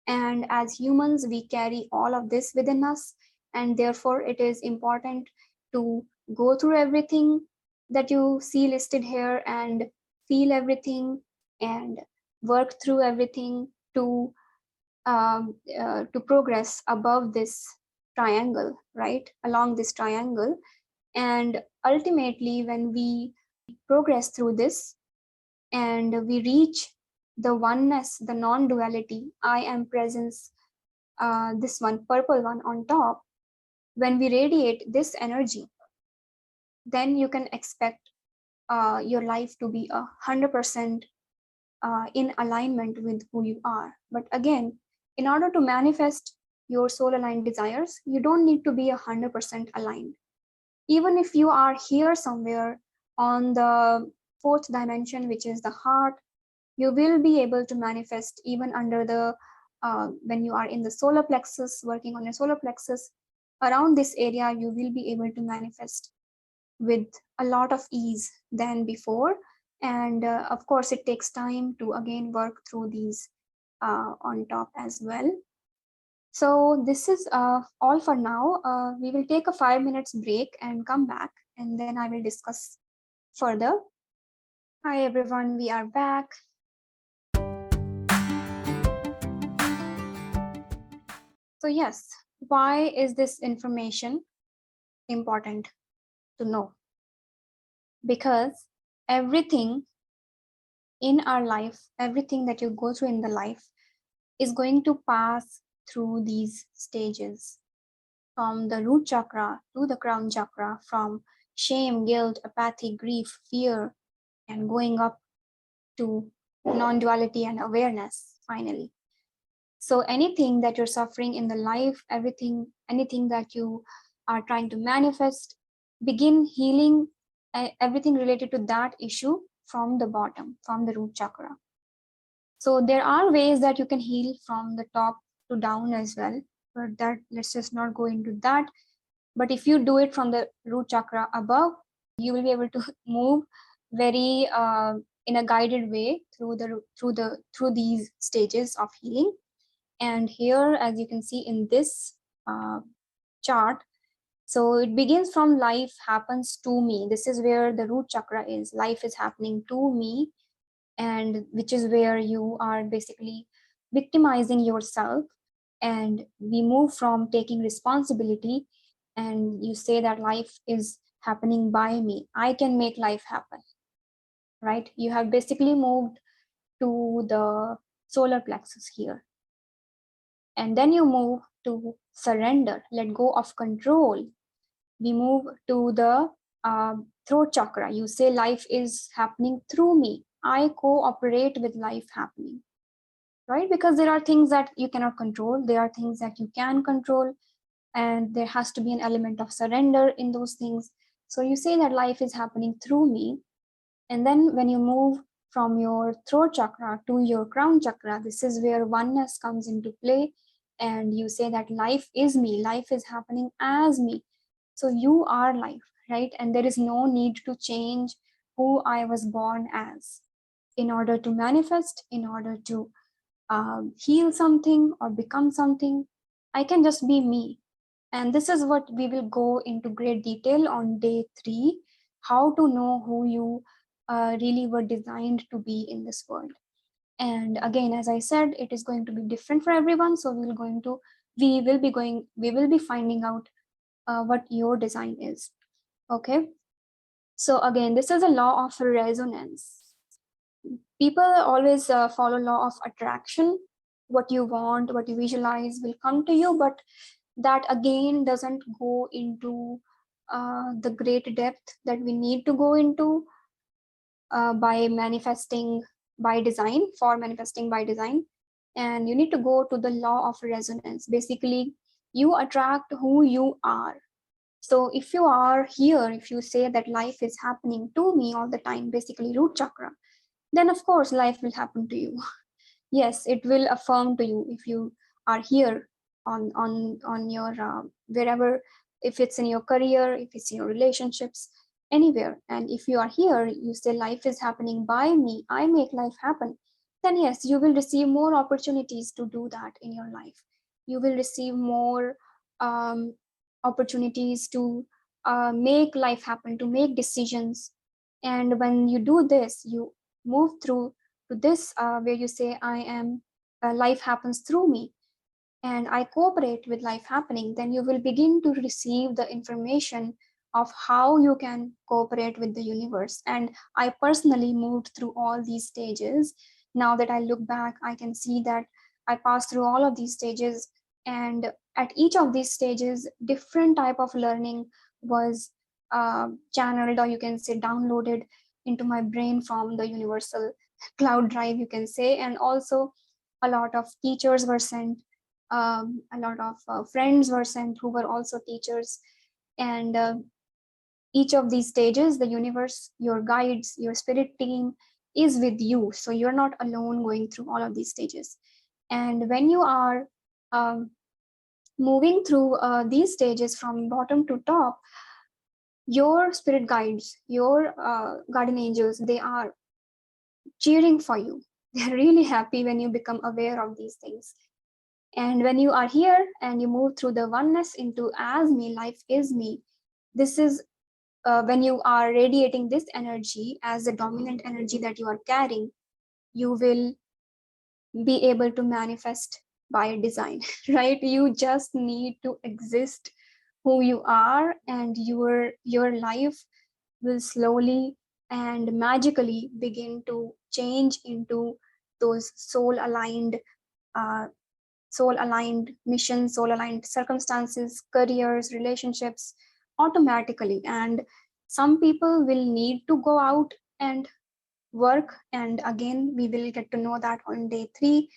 S1: And as humans, we carry all of this within us. And therefore, it is important to go through everything that you see listed here and feel everything and work through everything to progress above this triangle, right? Along this triangle. And ultimately, when we progress through this and we reach the oneness, the non-duality, I am presence, this one, purple one on top, when we radiate this energy, then you can expect your life to be 100% in alignment with who you are. But again, in order to manifest your soul aligned desires, you don't need to be 100% aligned. Even if you are here somewhere on the fourth dimension, which is the heart, you will be able to manifest even under the when you are in the solar plexus, working on your solar plexus. Around this area, you will be able to manifest with a lot of ease than before. And of course, it takes time to again work through these on top as well. So this is all for now. We will take a 5 minutes break and come back, and then I will discuss further. Hi everyone, we are back. So yes, why is this information important to know? Because everything in our life, everything that you go through in the life is going to pass through these stages, from the root chakra to the crown chakra, from shame, guilt, apathy, grief, fear, and going up to non-duality and awareness finally. So anything that you're suffering in the life, anything that you are trying to manifest, begin healing everything related to that issue from the bottom, from the root chakra. So there are ways that you can heal from the top to down as well, but that let's just not go into that. But if you do it from the root chakra above, you will be able to move very in a guided way through these stages of healing. And here, as you can see in this chart, so it begins from life happens to me. This is where the root chakra is. Life is happening to me, and which is where you are basically victimizing yourself. And we move from taking responsibility, and you say that life is happening by me. I can make life happen, right? You have basically moved to the solar plexus here. And then you move to surrender, let go of control. We move to the throat chakra. You say life is happening through me. I cooperate with life happening, right? Because there are things that you cannot control. There are things that you can control. And there has to be an element of surrender in those things. So you say that life is happening through me. And then when you move from your throat chakra to your crown chakra, this is where oneness comes into play. And you say that life is me, life is happening as me. So you are life, right? And there is no need to change who I was born as in order to manifest, in order to heal something or become something. I can just be me. And this is what we will go into great detail on day 3, how to know who you really were designed to be in this world. And again, as I said, it is going to be different for everyone. So we will be finding out what your design is. Okay. So again, this is a law of resonance. People always follow law of attraction. What you want, what you visualize will come to you, but that again doesn't go into the great depth that we need to go into by manifesting by design, for manifesting by design. And you need to go to the law of resonance. Basically, you attract who you are. So if you are here, if you say that life is happening to me all the time, basically root chakra, then of course life will happen to you. Yes, it will affirm to you if you are here on your wherever, if it's in your career, if it's in your relationships, anywhere. And if you are here, you say life is happening by me, I make life happen, then yes, you will receive more opportunities to do that in your life. You will receive more opportunities to make life happen, to make decisions. And when you do this, you move through to this where you say I am life happens through me, and I cooperate with life happening, then you will begin to receive the information of how you can cooperate with the universe. And I personally moved through all these stages. Now that I look back, I can see that I passed through all of these stages, and at each of these stages different type of learning was channeled, or you can say downloaded into my brain from the universal cloud drive, you can say. And also a lot of teachers were sent, a lot of friends were sent who were also teachers. And each of these stages, the universe, your guides, your spirit team is with you. So you're not alone going through all of these stages. And when you are moving through these stages from bottom to top, your spirit guides, your guardian angels, they are cheering for you. They're really happy when you become aware of these things. And when you are here and you move through the oneness into as me, life is me, this is when you are radiating this energy as the dominant energy that you are carrying, you will be able to manifest by design, right? You just need to exist who you are, and your life will slowly and magically begin to change into those uh, soul aligned missions, soul aligned circumstances, careers, relationships automatically. And some people will need to go out and work, and again we will get to know that on day 3,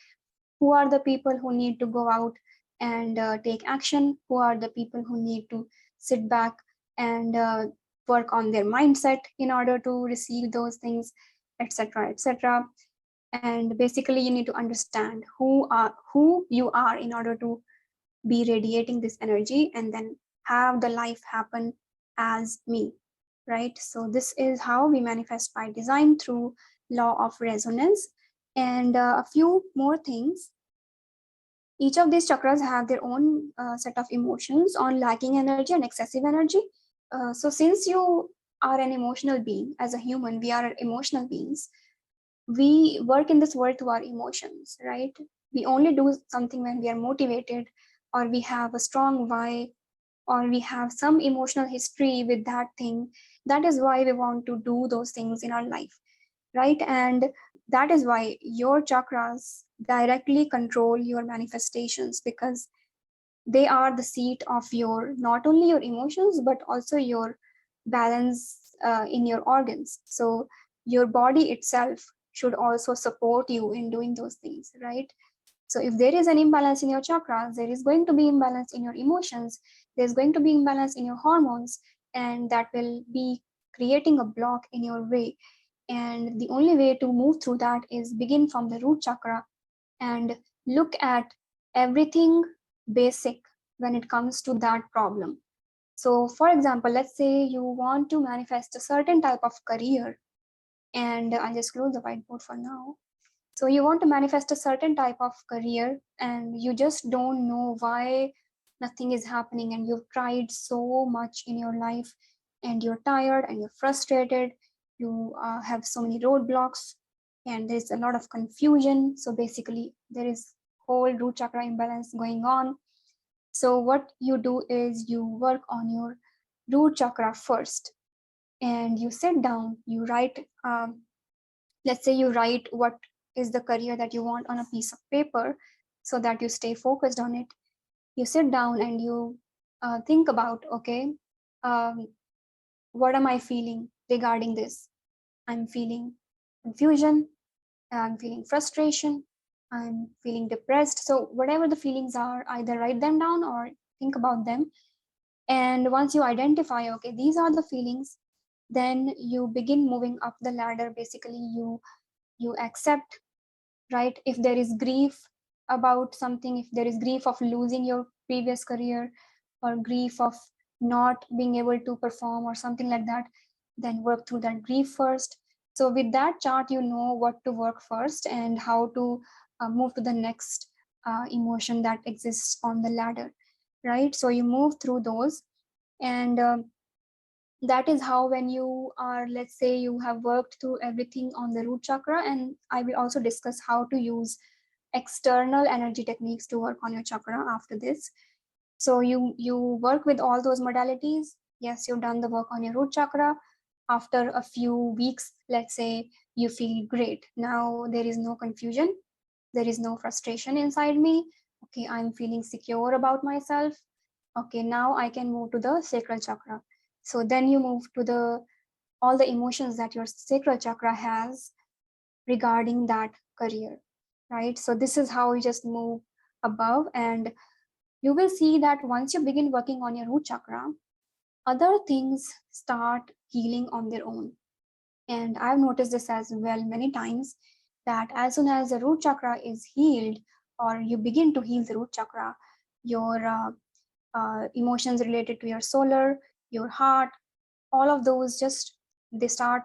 S1: who are the people who need to go out and take action, who are the people who need to sit back and work on their mindset in order to receive those things, etc., etc. And basically you need to understand who you are in order to be radiating this energy and then have the life happen as me, right? So this is how we manifest by design through law of resonance. And a few more things. Each of these chakras have their own set of emotions on lacking energy and excessive energy. So since you are an emotional being, as a human we are emotional beings, we work in this world through our emotions, right? We only do something when we are motivated, or we have a strong why, or we have some emotional history with that thing. That is why we want to do those things in our life, right? And that is why your chakras directly control your manifestations, because they are the seat of your, not only your emotions but also your balance in your organs. So your body itself should also support you in doing those things, right? So if there is an imbalance in your chakras, there is going to be imbalance in your emotions, there's going to be imbalance in your hormones, and that will be creating a block in your way. And the only way to move through that is begin from the root chakra and look at everything basic when it comes to that problem. So for example, let's say you want to manifest a certain type of career, and I'll just close the whiteboard for now. So you want to manifest a certain type of career and you just don't know why nothing is happening, and you've tried so much in your life and you're tired and you're frustrated, you have so many roadblocks and there's a lot of confusion. So basically there is whole root chakra imbalance going on. So what you do is you work on your root chakra first, and you sit down, you write, let's say you write what is the career that you want on a piece of paper so that you stay focused on it. You sit down and you think about, okay, um, what am I feeling regarding this? I'm feeling confusion, I'm feeling frustration, I'm feeling depressed. So whatever the feelings are, either write them down or think about them. And once you identify, okay, these are the feelings, then you begin moving up the ladder. Basically you accept, right? If there is grief about something, if there is grief of losing your previous career, or grief of not being able to perform or something like that, then work through that grief first. So with that chart, you know what to work first and how to move to the next emotion that exists on the ladder, right? So you move through those. And that is how, when you are, let's say you have worked through everything on the root chakra, and I will also discuss how to use external energy techniques to work on your chakra after this. So you work with all those modalities. Yes, you've done the work on your root chakra. After a few weeks, let's say, you feel great. Now there is no confusion, there is no frustration inside me. Okay, I'm feeling secure about myself. Okay, now I can move to the sacral chakra. So then you move to the all the emotions that your sacral chakra has. regarding that career, right? So this is how you just move above, and you will see that once you begin working on your root chakra, other things start healing on their own. And I've noticed this as well many times, that as soon as the root chakra is healed, or you begin to heal the root chakra, your emotions related to your solar, your heart, all of those just they start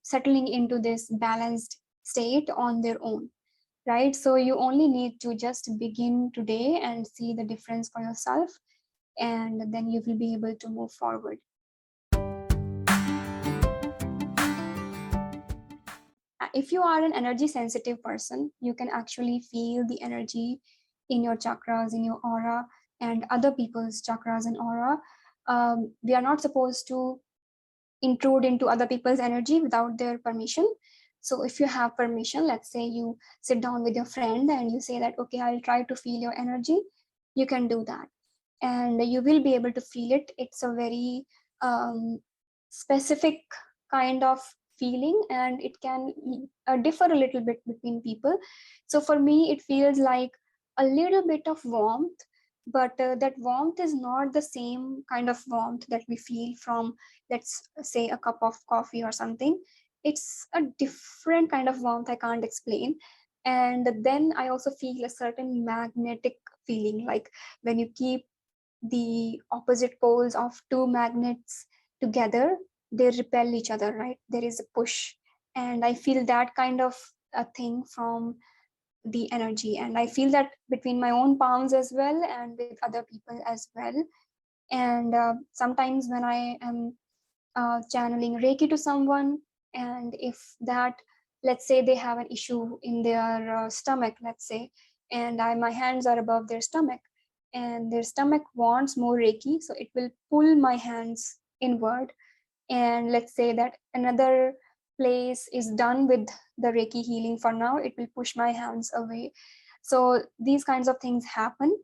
S1: settling into this balanced state on their own, right? So you only need to just begin today and see the difference for yourself, and then you will be able to move forward. If you are an energy sensitive person, you can actually feel the energy in your chakras, in your aura, and other people's chakras and aura. We are not supposed to intrude into other people's energy without their permission. So if you have permission, let's say you sit down with your friend and you say that, okay, I'll try to feel your energy, you can do that. And you will be able to feel it. It's a very specific kind of feeling, and it can differ a little bit between people. So for me, it feels like a little bit of warmth, but that warmth is not the same kind of warmth that we feel from, let's say, a cup of coffee or something. It's a different kind of warmth I can't explain. And then I also feel a certain magnetic feeling, like when you keep the opposite poles of two magnets together, they repel each other, right? There is a push, and I feel that kind of a thing from the energy, and I feel that between my own palms as well, and with other people as well. And sometimes when I am channeling Reiki to someone, and if that, let's say they have an issue in their stomach, let's say, and my hands are above their stomach, and their stomach wants more Reiki, so it will pull my hands inward. And let's say that another place is done with the Reiki healing for now, it will push my hands away. So these kinds of things happen.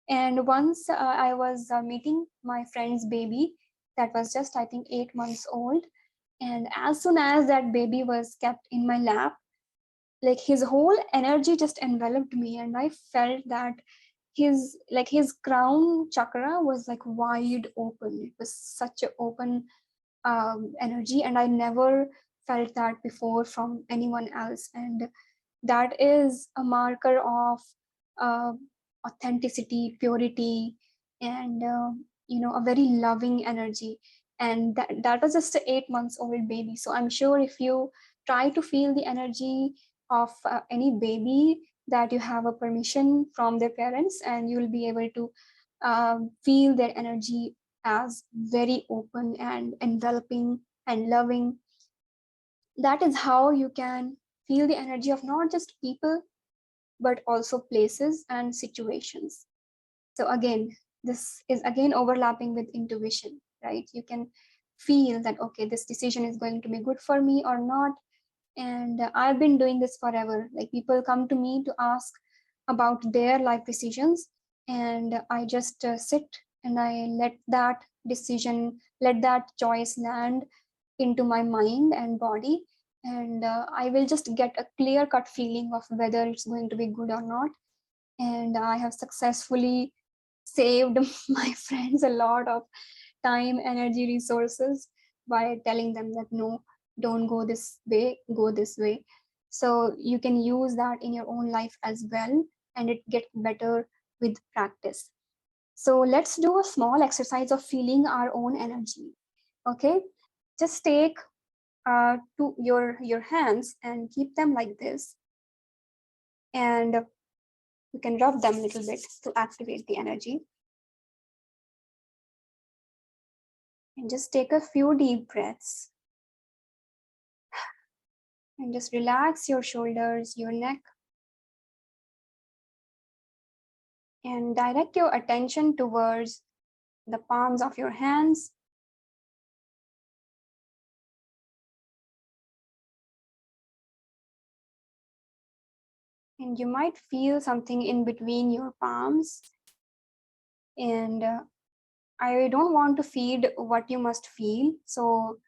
S1: And once I was meeting my friend's baby that was just, I think, 8 months old. And as soon as that baby was kept in my lap, like his whole energy just enveloped me. And I felt that his crown chakra was like wide open. It was such an open energy. And I never felt that before from anyone else. And that is a marker of uh, authenticity, purity, and a very loving energy. And that was just an 8 months old baby. So I'm sure if you try to feel the energy of any baby, that you have a permission from their parents, and you'll be able to feel their energy as very open and enveloping and loving. That is how you can feel the energy of not just people, but also places and situations. So again, this is again overlapping with intuition, right? You can feel that, okay, this decision is going to be good for me or not. And I've been doing this forever. Like, people come to me to ask about their life decisions, and I just sit and I let that choice land into my mind and body. And I will just get a clear cut feeling of whether it's going to be good or not. And I have successfully saved my friends a lot of time, energy, resources by telling them that no, don't go this way, go this way. So you can use that in your own life as well, and it gets better with practice. So let's do a small exercise of feeling our own energy. Okay, just take to your hands and keep them like this, and you can rub them a little bit to activate the energy. And just take a few deep breaths. And just relax your shoulders, your neck. And direct your attention towards the palms of your hands. And you might feel something in between your palms. And I don't want to feed what you must feel. So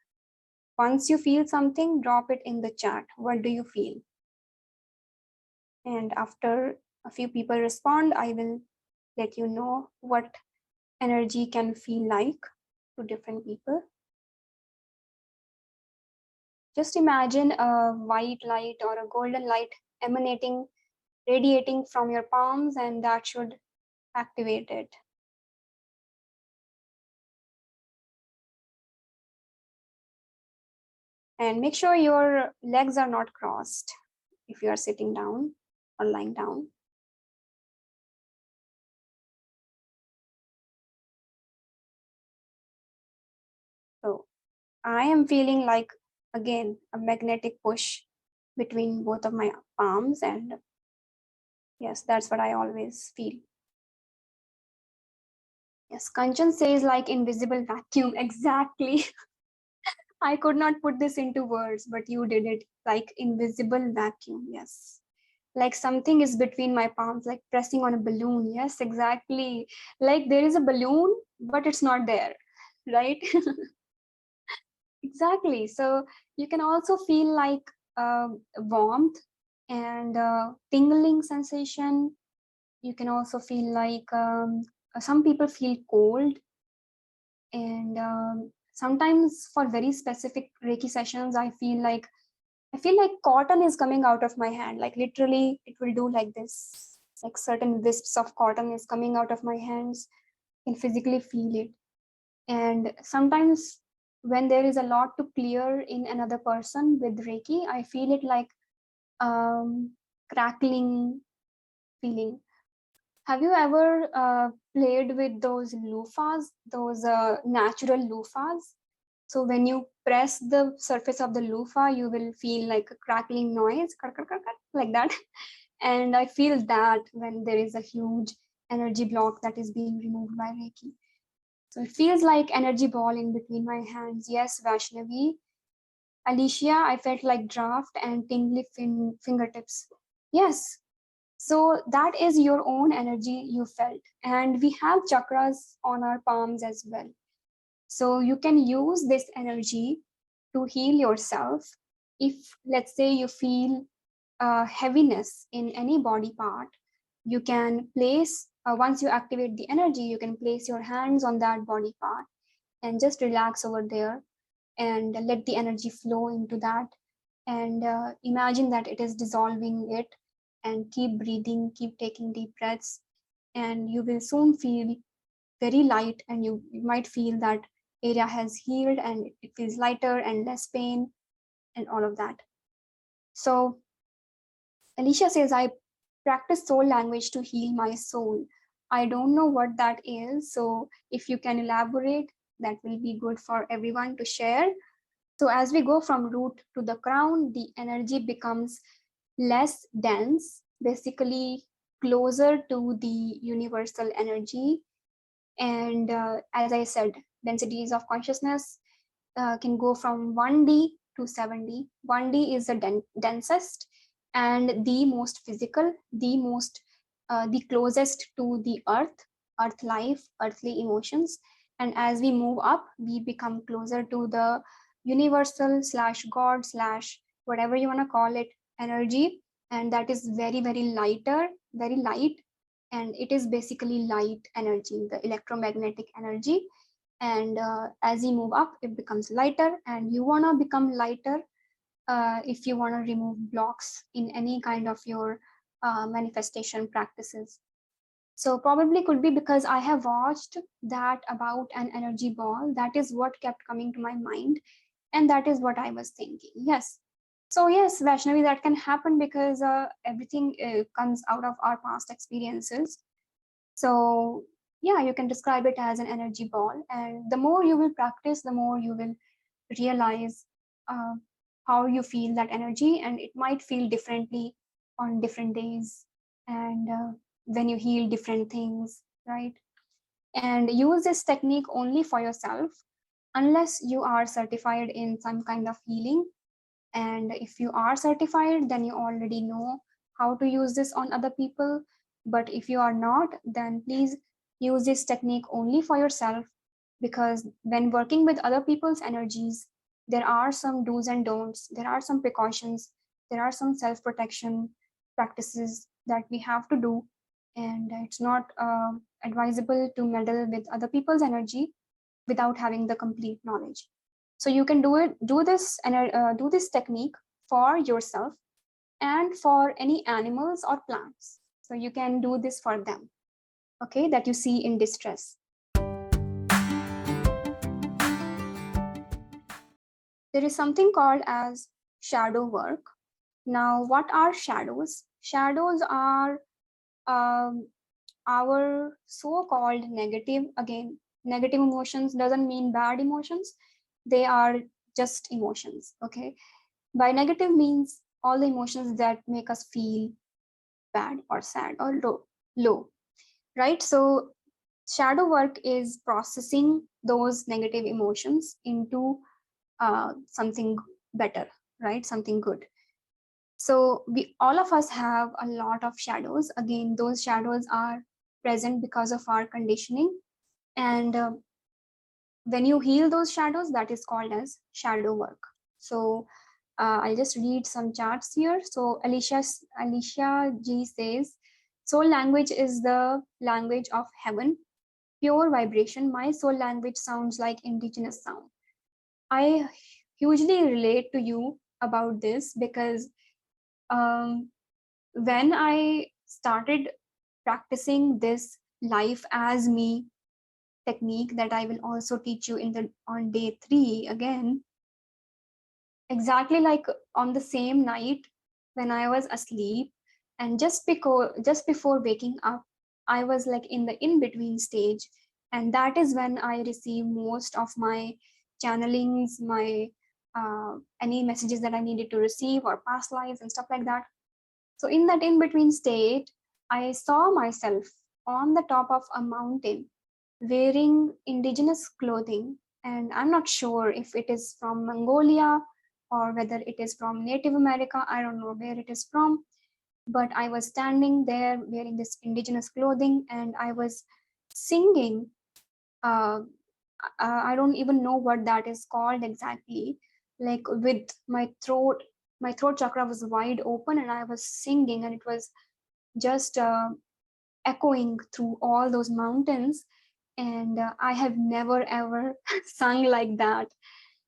S1: Once you feel something, drop it in the chat. What do you feel? And after a few people respond, I will let you know what energy can feel like to different people. Just imagine a white light or a golden light emanating, radiating from your palms, and that should activate it. And make sure your legs are not crossed if you are sitting down or lying down. So I am feeling like, again, a magnetic push between both of my palms, and yes, that's what I always feel. Yes, Kanchan says like invisible vacuum. Exactly. I could not put this into words, but you did it, like invisible vacuum. Yes. Like something is between my palms, like pressing on a balloon. Yes, exactly. Like there is a balloon, but it's not there, right? Exactly. So you can also feel like warmth and tingling sensation. You can also feel like some people feel cold, and sometimes for very specific Reiki sessions, I feel like cotton is coming out of my hand. Like literally, it will do like this. Like certain wisps of cotton is coming out of my hands. I can physically feel it. And sometimes when there is a lot to clear in another person with Reiki, I feel it like crackling feeling. Have you ever played with those loofahs, those natural loofahs? So when you press the surface of the loofah, you will feel like a crackling noise, like that. And I feel that when there is a huge energy block that is being removed by Reiki. So it feels like energy ball in between my hands. Yes, Vaishnavi. Alicia, I felt like draft and tingly fingertips. Yes. So that is your own energy you felt. And we have chakras on our palms as well. So you can use this energy to heal yourself. If, let's say, you feel heaviness in any body part, you can place, once you activate the energy, you can place your hands on that body part and just relax over there and let the energy flow into that. And imagine that it is dissolving it, and keep breathing, keep taking deep breaths, and you will soon feel very light, and you might feel that area has healed and it feels lighter and less pain and all of that. So Alicia says, I practice soul language to heal my soul. I don't know what that is. So if you can elaborate, that will be good for everyone to share. So as we go from root to the crown, the energy becomes less dense, basically closer to the universal energy. And as I said, densities of consciousness can go from 1D to 7D. 1D is the densest and the most physical, the closest to the earth life, earthly emotions. And as we move up, we become closer to the universal slash God slash whatever you want to call it energy. And that is very, very lighter, very light. And it is basically light energy, the electromagnetic energy. And as you move up, it becomes lighter, and you want to become lighter if you want to remove blocks in any kind of your manifestation practices. So probably could be because I have watched that about an energy ball. That is what kept coming to my mind, and that is what I was thinking. Yes. So yes, Vaishnavi, that can happen because everything comes out of our past experiences. So yeah, you can describe it as an energy ball. And the more you will practice, the more you will realize uh, how you feel that energy. And it might feel differently on different days. And when you heal different things, right? And use this technique only for yourself, unless you are certified in some kind of healing. And if you are certified, then you already know how to use this on other people. But if you are not, then please use this technique only for yourself, because when working with other people's energies, there are some do's and don'ts, there are some precautions, there are some self-protection practices that we have to do, and it's not advisable to meddle with other people's energy without having the complete knowledge. So you can do this technique for yourself and for any animals or plants. So you can do this for them, okay, that you see in distress. There is something called as shadow work. Now, what are shadows? Shadows are our so-called negative emotions doesn't mean bad emotions. They are just emotions, okay? By negative means all the emotions that make us feel bad or sad or low, right? So shadow work is processing those negative emotions into something better, right? Something good. So we all of us have a lot of shadows. Again, those shadows are present because of our conditioning, and when you heal those shadows, that is called as shadow work. So I'll just read some charts here. So Alicia G says, soul language is the language of heaven, pure vibration. My soul language sounds like indigenous sound. I hugely relate to you about this because when I started practicing this life as me technique that I will also teach you on day 3 again, exactly like on the same night when I was asleep, and just before waking up, I was like in the in-between stage, and that is when I receive most of my channelings, my any messages that I needed to receive or past lives and stuff like that. So in that in-between state, I saw myself on the top of a mountain wearing indigenous clothing. And I'm not sure if it is from Mongolia or whether it is from Native America. I don't know where it is from. But I was standing there wearing this indigenous clothing and I was singing. Uh, I don't even know what that is called exactly. Like with my throat chakra was wide open and I was singing, and it was just echoing through all those mountains. And I have never ever sung like that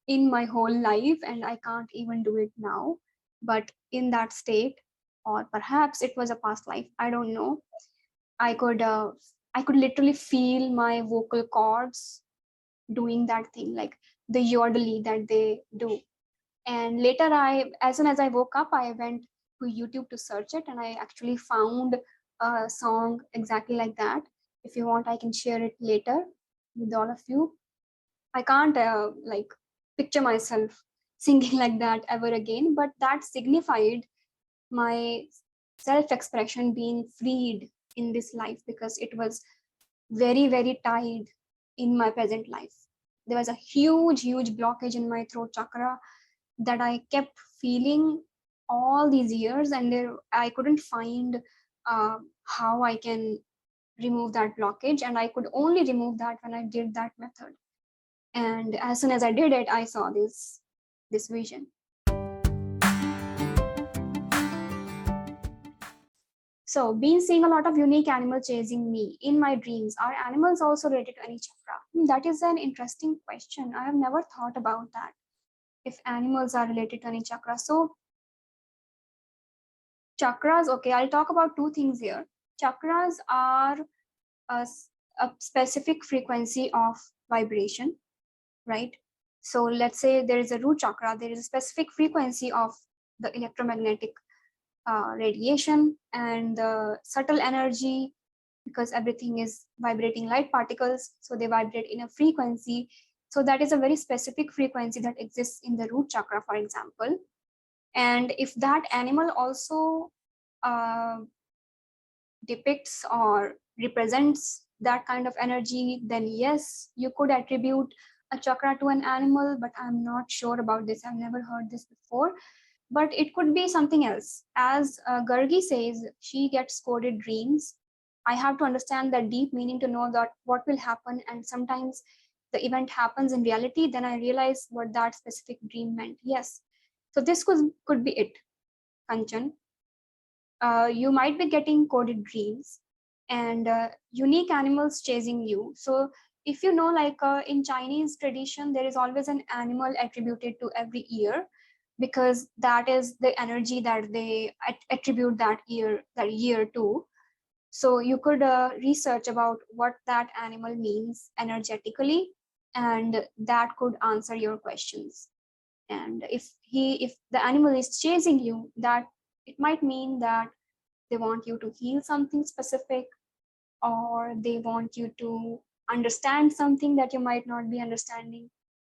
S1: in my whole life, and I can't even do it now. But in that state, or perhaps it was a past life, I don't know, i could uh, I could literally feel my vocal cords doing that thing, like the yodely that they do. And later, as soon as I woke up, I went to YouTube to search it, and I actually found a song exactly like that. If you want, I can share it later with all of you. I can't like picture myself singing like that ever again, but that signified my self-expression being freed in this life, because it was very, very tied in my present life. There was a huge blockage in my throat chakra that I kept feeling all these years, and I couldn't find how I can remove that blockage, and I could only remove that when I did that method. And as soon as I did it, I saw this vision. So, been seeing a lot of unique animals chasing me in my dreams. Are animals also related to any chakra? That is an interesting question. I have never thought about that. If animals are related to any chakra. So, chakras, okay, I'll talk about two things here. Chakras are a, a specific frequency of vibration, right? So let's say there is a root chakra, there is a specific frequency of the electromagnetic radiation and the subtle energy, because everything is vibrating light particles, so they vibrate in a frequency. So that is a very specific frequency that exists in the root chakra, for example. And if that animal also uh, depicts or represents that kind of energy, then yes, you could attribute a chakra to an animal, but I'm not sure about this. I've never heard this before, but it could be something else. As Gargi says, she gets coded dreams. I have to understand that deep meaning to know that what will happen, and sometimes the event happens in reality, then I realize what that specific dream meant. Yes. So this could be it, Kanchan. You might be getting coded dreams and unique animals chasing you. So if you know, like in Chinese tradition, there is always an animal attributed to every year, because that is the energy that they attribute that year to. So you could research about what that animal means energetically, and that could answer your questions. And if the animal is chasing you, that it might mean that they want you to heal something specific, or they want you to understand something that you might not be understanding.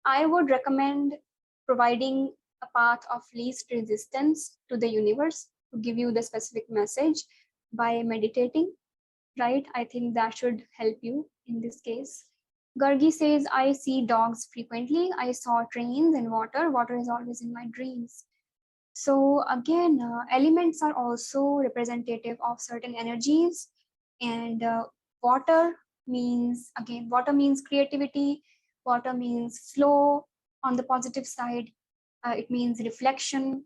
S1: I would recommend providing a path of least resistance to the universe to give you the specific message by meditating, right? I think that should help you in this case. Gargi says, I see dogs frequently. I saw trains and water. Water is always in my dreams. So again, elements are also representative of certain energies, and water means, again, water means creativity, water means flow on the positive side, it means reflection,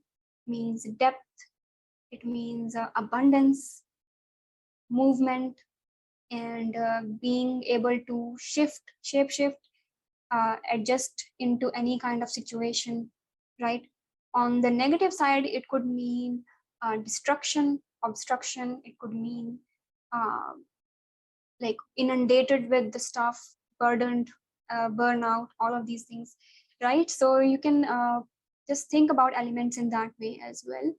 S1: means depth, it means abundance, movement, and being able to shape shift, adjust into any kind of situation, right? On the negative side, it could mean destruction, obstruction, it could mean uh, like inundated with the stuff, burdened, burnout, all of these things, right? So you can just think about elements in that way as well.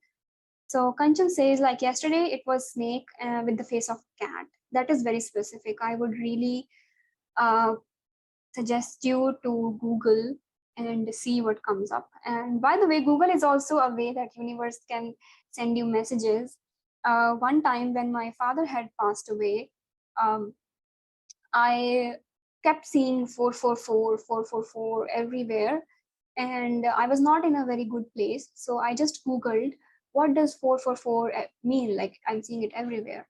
S1: So Kanchan says, like yesterday, it was snake with the face of cat. That is very specific. I would really suggest you to Google and see what comes up. And by the way, Google is also a way that universe can send you messages. One time when my father had passed away, I kept seeing 444, 444 everywhere. And I was not in a very good place. So I just Googled, what does 444 mean? Like, I'm seeing it everywhere.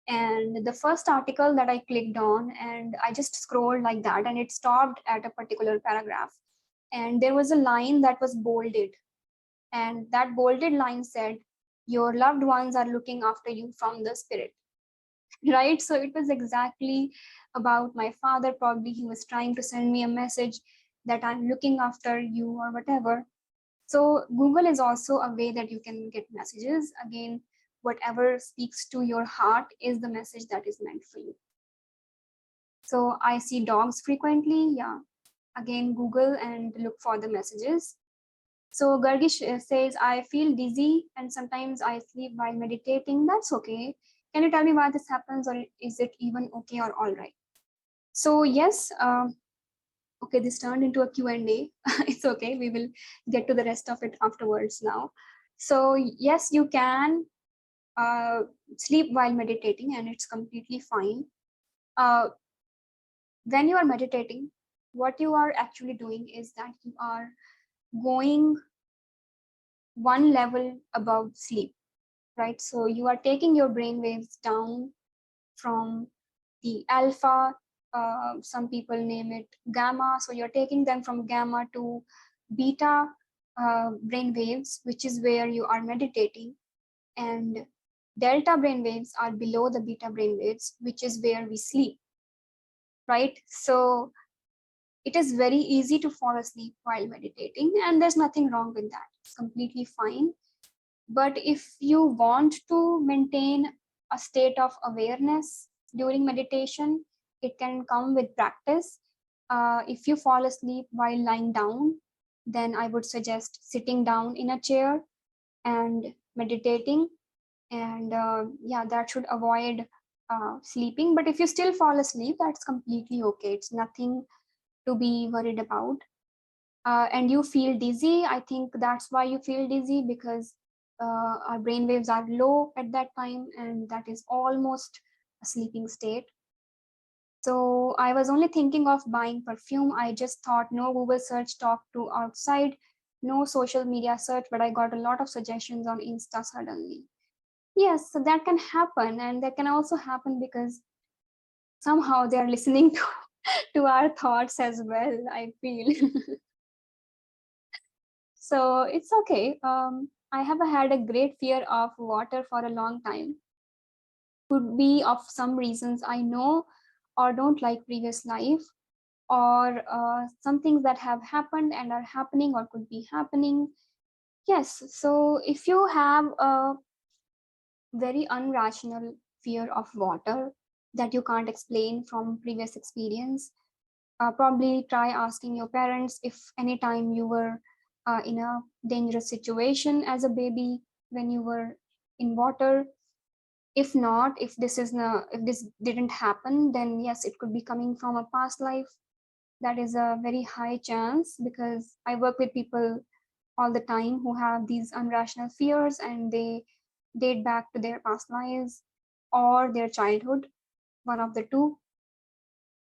S1: And the first article that I clicked on, and I just scrolled like that, and it stopped at a particular paragraph. And there was a line that was bolded. And that bolded line said, your loved ones are looking after you from the spirit. Right? So it was exactly about my father. Probably he was trying to send me a message that I'm looking after you or whatever. So Google is also a way that you can get messages. Again, whatever speaks to your heart is the message that is meant for you. So I see dogs frequently. Yeah. Again, Google and look for the messages. So Gargish says, I feel dizzy and sometimes I sleep while meditating. That's okay. Can you tell me why this happens, or is it even okay or all right? So yes, okay, this turned into a Q&A. It's okay. We will get to the rest of it afterwards now. So yes, you can sleep while meditating, and it's completely fine. When you are meditating, what you are actually doing is that you are going one level above sleep, right? So you are taking your brain waves down from the alpha, some people name it gamma. So you're taking them from gamma to beta brain waves, which is where you are meditating. And delta brain waves are below the beta brain waves, which is where we sleep, right? So it is very easy to fall asleep while meditating, and there's nothing wrong with that. It's completely fine. But if you want to maintain a state of awareness during meditation, it can come with practice. If you fall asleep while lying down, then I would suggest sitting down in a chair and meditating. And yeah, that should avoid sleeping. But if you still fall asleep, that's completely okay. It's nothing to be worried about. And you feel dizzy, I think that's why you feel dizzy, because our brain waves are low at that time, and that is almost a sleeping state. So I was only thinking of buying perfume. I just thought no Google search, talk to outside, no social media search, but I got a lot of suggestions on Insta suddenly. Yes, so that can happen, and that can also happen because somehow they are listening to to our thoughts as well, I feel. So it's okay. I have had a great fear of water for a long time. Could be of some reasons I know or don't like previous life, or some things that have happened and are happening or could be happening. Yes, so if you have a very unrational fear of water that you can't explain from previous experience, probably try asking your parents if anytime you were in a dangerous situation as a baby when you were in water. If not, if this didn't happen, then yes, it could be coming from a past life. That is a very high chance, because I work with people all the time who have these unrational fears, and they date back to their past lives or their childhood, one of the two,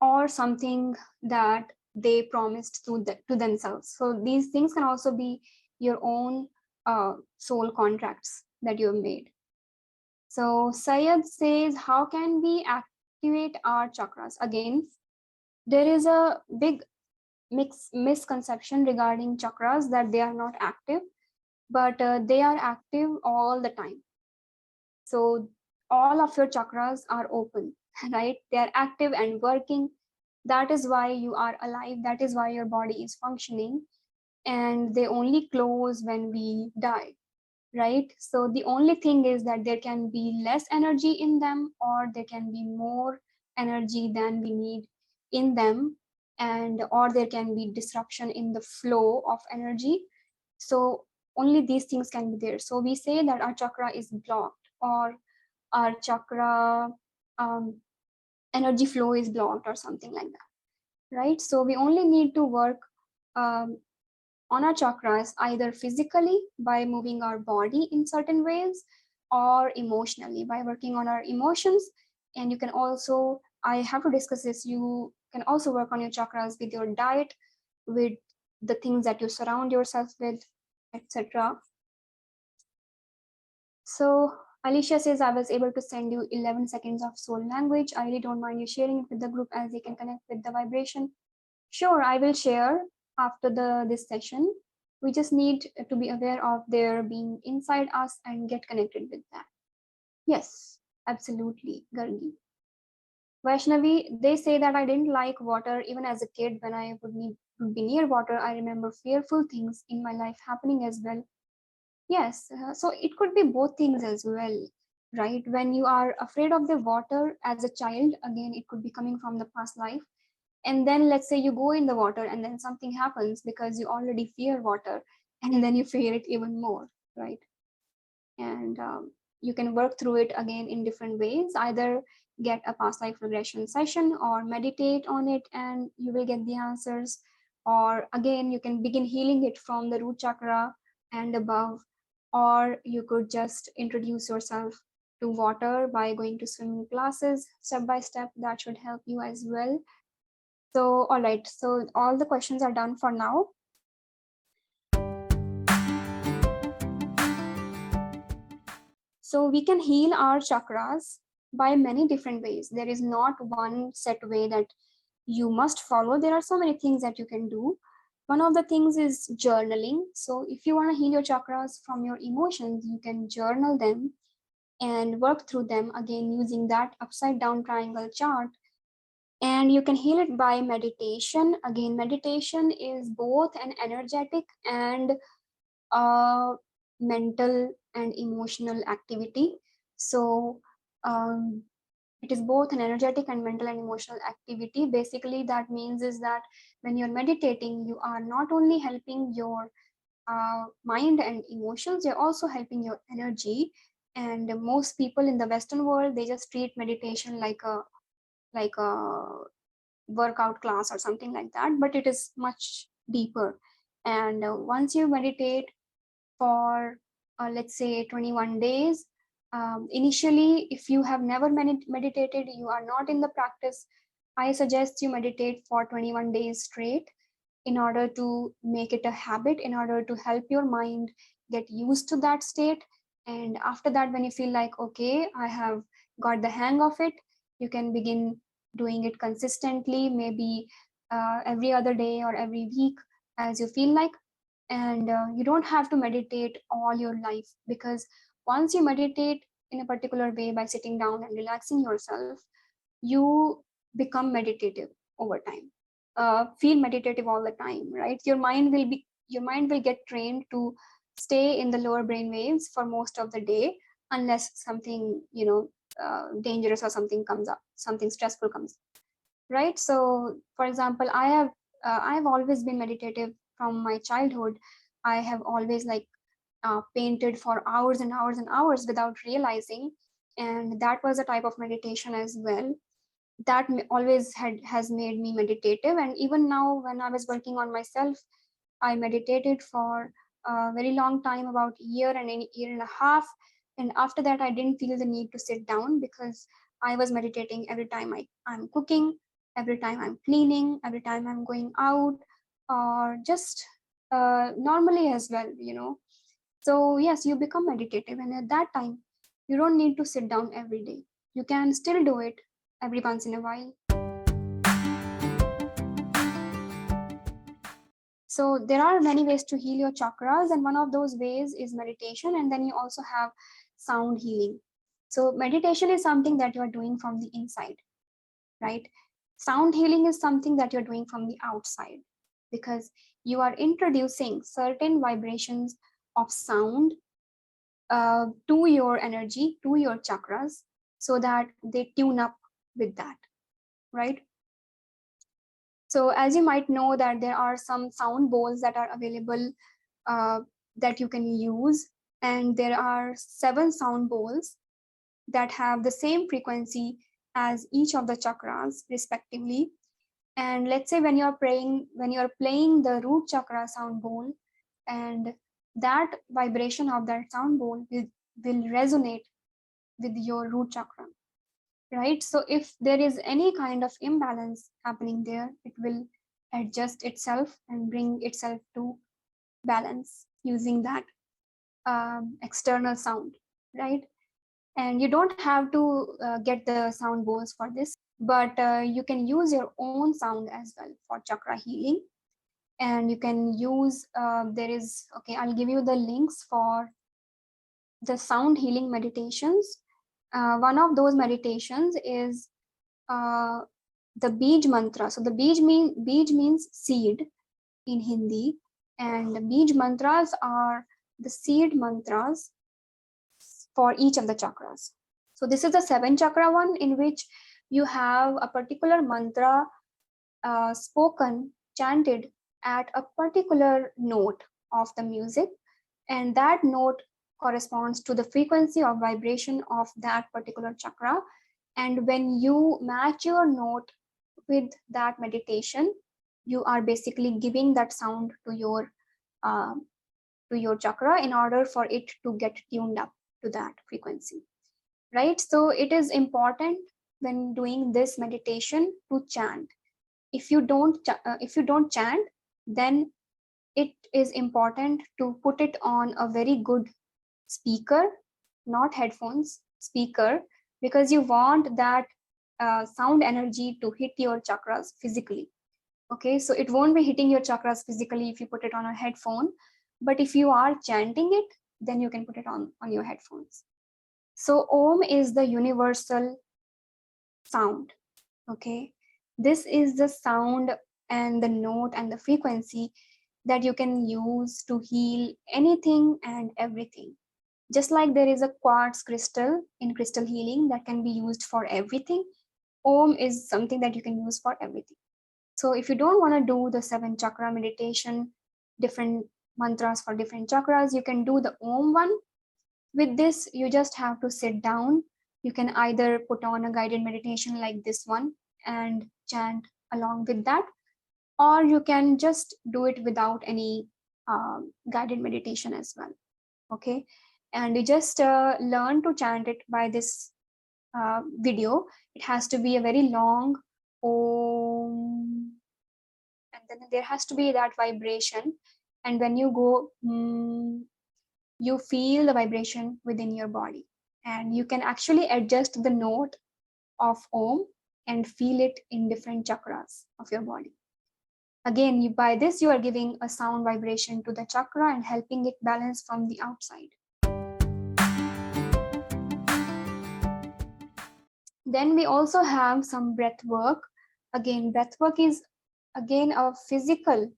S1: or something that they promised to themselves. So these things can also be your own soul contracts that you have made. So Sayed says, how can we activate our chakras? Again, there is a big misconception regarding chakras, that they are not active, but they are active all the time. So all of your chakras are open, right? They are active and working. That is why you are alive. That is why your body is functioning. And they only close when we die, right? So the only thing is that there can be less energy in them, or there can be more energy than we need in them, and or there can be disruption in the flow of energy. So only these things can be there. So we say that our chakra is blocked, or our chakra um, energy flow is blocked, or something like that, right? So we only need to work um, on our chakras either physically by moving our body in certain ways, or emotionally by working on our emotions. And you can also, I have to discuss this, you can also work on your chakras with your diet, with the things that you surround yourself with, etc. So Alicia says, I was able to send you 11 seconds of soul language. I really don't mind you sharing it with the group, as they can connect with the vibration. Sure, I will share after this session. We just need to be aware of their being inside us and get connected with that. Yes, absolutely, Gargi. Vaishnavi, they say that I didn't like water even as a kid. When I would be near water, I remember fearful things in my life happening as well. Yes, so it could be both things as well, right? When you are afraid of the water as a child, again, it could be coming from the past life. And then let's say you go in the water and then something happens because you already fear water, and then you fear it even more, right? And you can work through it again in different ways. Either get a past life regression session, or meditate on it and you will get the answers. Or again, you can begin healing it from the root chakra and above. Or you could just introduce yourself to water by going to swimming classes step by step. That should help you as well. So, all right, so all the questions are done for now. So we can heal our chakras by many different ways. There is not one set way that you must follow. There are so many things that you can do. One of the things is journaling. So if you want to heal your chakras from your emotions, you can journal them and work through them, again using that upside down triangle chart. And you can heal it by meditation. Again, meditation is both an energetic and mental and emotional activity. So it is both an energetic and mental and emotional activity. Basically, that means is that when you're meditating, you are not only helping your mind and emotions, you're also helping your energy. And most people in the Western world, they just treat meditation like a workout class or something like that, but it is much deeper. And once you meditate for let's say 21 days, initially, if you have never meditated, you are not in the practice, I suggest you meditate for 21 days straight, in order to make it a habit, in order to help your mind get used to that state. And after that, when you feel like, okay, I have got the hang of it, you can begin doing it consistently, maybe every other day or every week as you feel like. And you don't have to meditate all your life, because once you meditate in a particular way by sitting down and relaxing yourself, you become meditative over time. Feel meditative all the time, right? Your mind will get trained to stay in the lower brain waves for most of the day, unless something, dangerous or something stressful comes, right? So for example, I've always been meditative from my childhood. I have always painted for hours and hours and hours without realizing, and that was a type of meditation as well. That always has made me meditative. And even now, when I was working on myself, I meditated for a very long time, about year and a half. And after that, I didn't feel the need to sit down, because I was meditating every time I'm cooking, every time I'm cleaning, every time I'm going out, or just normally as well. So yes, you become meditative, and at that time, you don't need to sit down every day. You can still do it every once in a while. So there are many ways to heal your chakras, and one of those ways is meditation. And then you also have sound healing. So meditation is something that you are doing from the inside, right? Sound healing is something that you're doing from the outside, because you are introducing certain vibrations of sound to your energy, to your chakras, so that they tune up with that, right? So as you might know, that there are some sound bowls that are available uh, that you can use, and there are 7 sound bowls that have the same frequency as each of the chakras respectively. And let's say when you're playing the root chakra sound bowl, and that vibration of that sound bowl will resonate with your root chakra, right? So if there is any kind of imbalance happening there, it will adjust itself and bring itself to balance using that external sound, right? And you don't have to get the sound bowls for this, but you can use your own sound as well for chakra healing. And you can use okay, I'll give you the links for the sound healing meditations. One of those meditations is uh, the Bij mantra. So the Bij means seed in Hindi, and the Bij mantras are the seed mantras for each of the chakras. So this is the 7 chakra one, in which you have a particular mantra spoken, chanted at a particular note of the music, and that note corresponds to the frequency of vibration of that particular chakra. And when you match your note with that meditation, you are basically giving that sound uh, to your chakra in order for it to get tuned up to that frequency, right? So it is important when doing this meditation to chant. If you don't chant, then it is important to put it on a very good speaker, not headphones, speaker, because you want that sound energy to hit your chakras physically. Okay, so it won't be hitting your chakras physically if you put it on a headphone, but if you are chanting it, then you can put it on your headphones. So Om is the universal sound. Okay, this is the sound and the note and the frequency that you can use to heal anything and everything. Just like there is a quartz crystal in crystal healing that can be used for everything, Om is something that you can use for everything. So if you don't want to do the 7 chakra meditation, different mantras for different chakras, you can do the Om one. With this, you just have to sit down. You can either put on a guided meditation like this one and chant along with that, or you can just do it without any guided meditation as well. Okay, and you just learn to chant it by this video. It has to be a very long Om, and then there has to be that vibration. And when you go, you feel the vibration within your body, and you can actually adjust the note of Om and feel it in different chakras of your body. Again, by this, you are giving a sound vibration to the chakra and helping it balance from the outside. Then we also have some breath work. Again, breath work is again a physical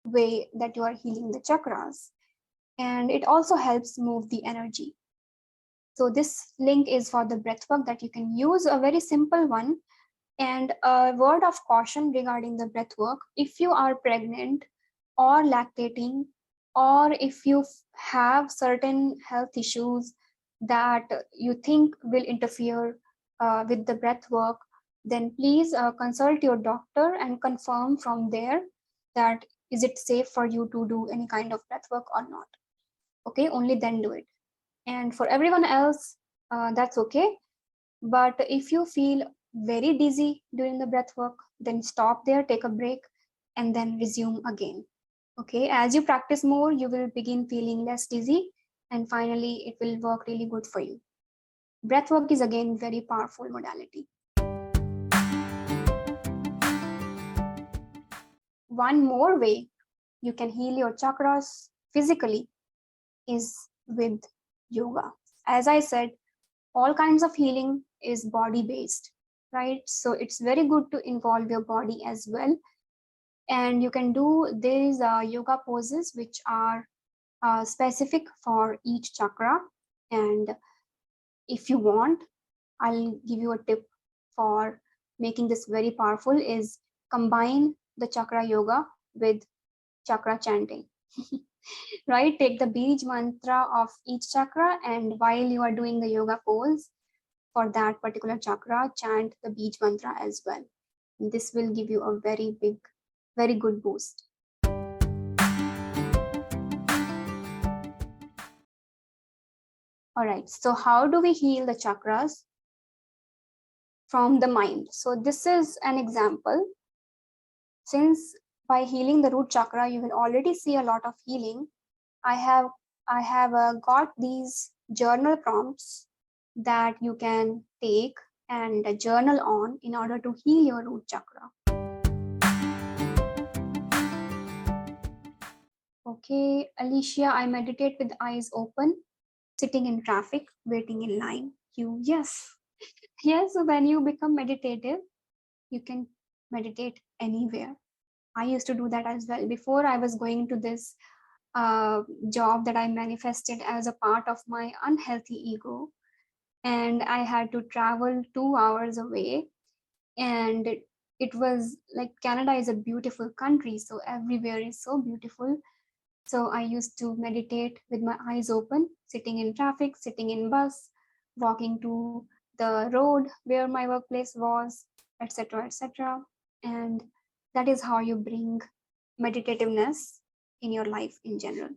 S1: way that you are healing the chakras, and it also helps move the energy. So this link is for the breath work that you can use, a very simple one. And a word of caution regarding the breath work: if you are pregnant or lactating, or if you have certain health issues that you think will interfere with the breath work, then please consult your doctor and confirm from there that is it safe for you to do any kind of breath work or not. Okay, only then do it. And for everyone else, that's okay. But if you feel very dizzy during the breath work, then stop there, take a break, and then resume again. Okay, as you practice more, you will begin feeling less dizzy, and finally, it will work really good for you. Breath work is again very powerful modality. One more way you can heal your chakras physically is with yoga. As I said, all kinds of healing is body based, right? So it's very good to involve your body as well. And you can do these yoga poses which are specific for each chakra. And if you want, I'll give you a tip for making this very powerful: is combine the chakra yoga with chakra chanting. Right? Take the Bij mantra of each chakra, and while you are doing the yoga pose for that particular chakra, chant the Bij mantra as well. This will give you a very big, very good boost. All right, so how do we heal the chakras? From the mind. So this is an example. Since by healing the root chakra, you will already see a lot of healing. I have got these journal prompts that you can take and journal on in order to heal your root chakra. Okay, Alicia, I meditate with eyes open, sitting in traffic, waiting in line. Yes. Yes, so when you become meditative, you can meditate anywhere. I used to do that as well. Before I was going to this job that I manifested as a part of my unhealthy ego, and I had to travel 2 hours away. And it was like, Canada is a beautiful country, so everywhere is so beautiful. So I used to meditate with my eyes open, sitting in traffic, sitting in bus, walking to the road where my workplace was, etc., etc. And that is how you bring meditativeness in your life in general.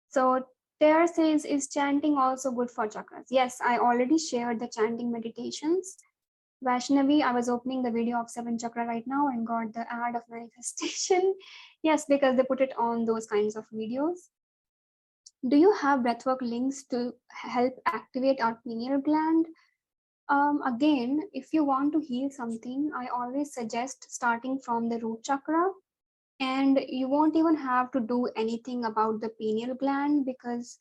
S1: So there says, is chanting also good for chakras? Yes, I already shared the chanting meditations. Vaishnavi, I was opening the video of 7 chakra right now and got the ad of manifestation. Yes, because they put it on those kinds of videos. Do you have breathwork links to help activate our pineal gland? Again, if you want to heal something, I always suggest starting from the root chakra. And you won't even have to do anything about the pineal gland, because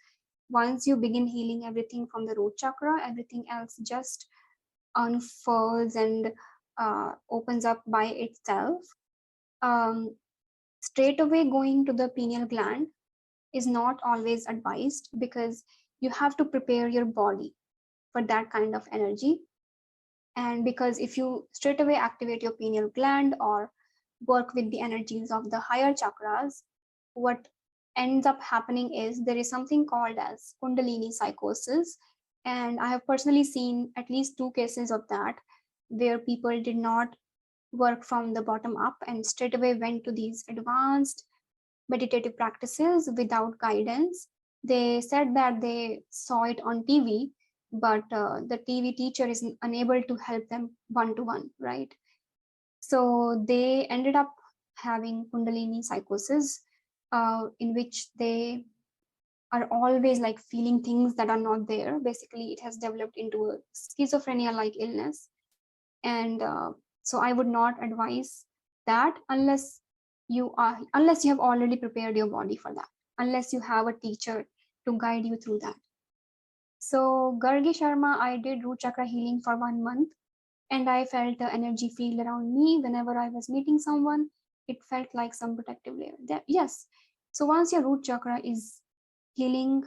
S1: once you begin healing everything from the root chakra, everything else just unfurls and opens up by itself. Straight away going to the pineal gland is not always advised, because you have to prepare your body for that kind of energy. And because if you straight away activate your pineal gland or work with the energies of the higher chakras, what ends up happening is there is something called as Kundalini psychosis. And I have personally seen at least 2 cases of that, where people did not work from the bottom up and straight away went to these advanced meditative practices without guidance. They said that they saw it on TV, but the TV teacher is unable to help them one to one, right? So they ended up having Kundalini psychosis, in which they are always like feeling things that are not there. Basically, it has developed into a schizophrenia like illness. And so I would not advise that unless you have already prepared your body for that, unless you have a teacher to guide you through that. So Gargi Sharma, I did root chakra healing for 1 month, and I felt the energy field around me whenever I was meeting someone. It felt like some protective layer. Yes. So once your root chakra is healing,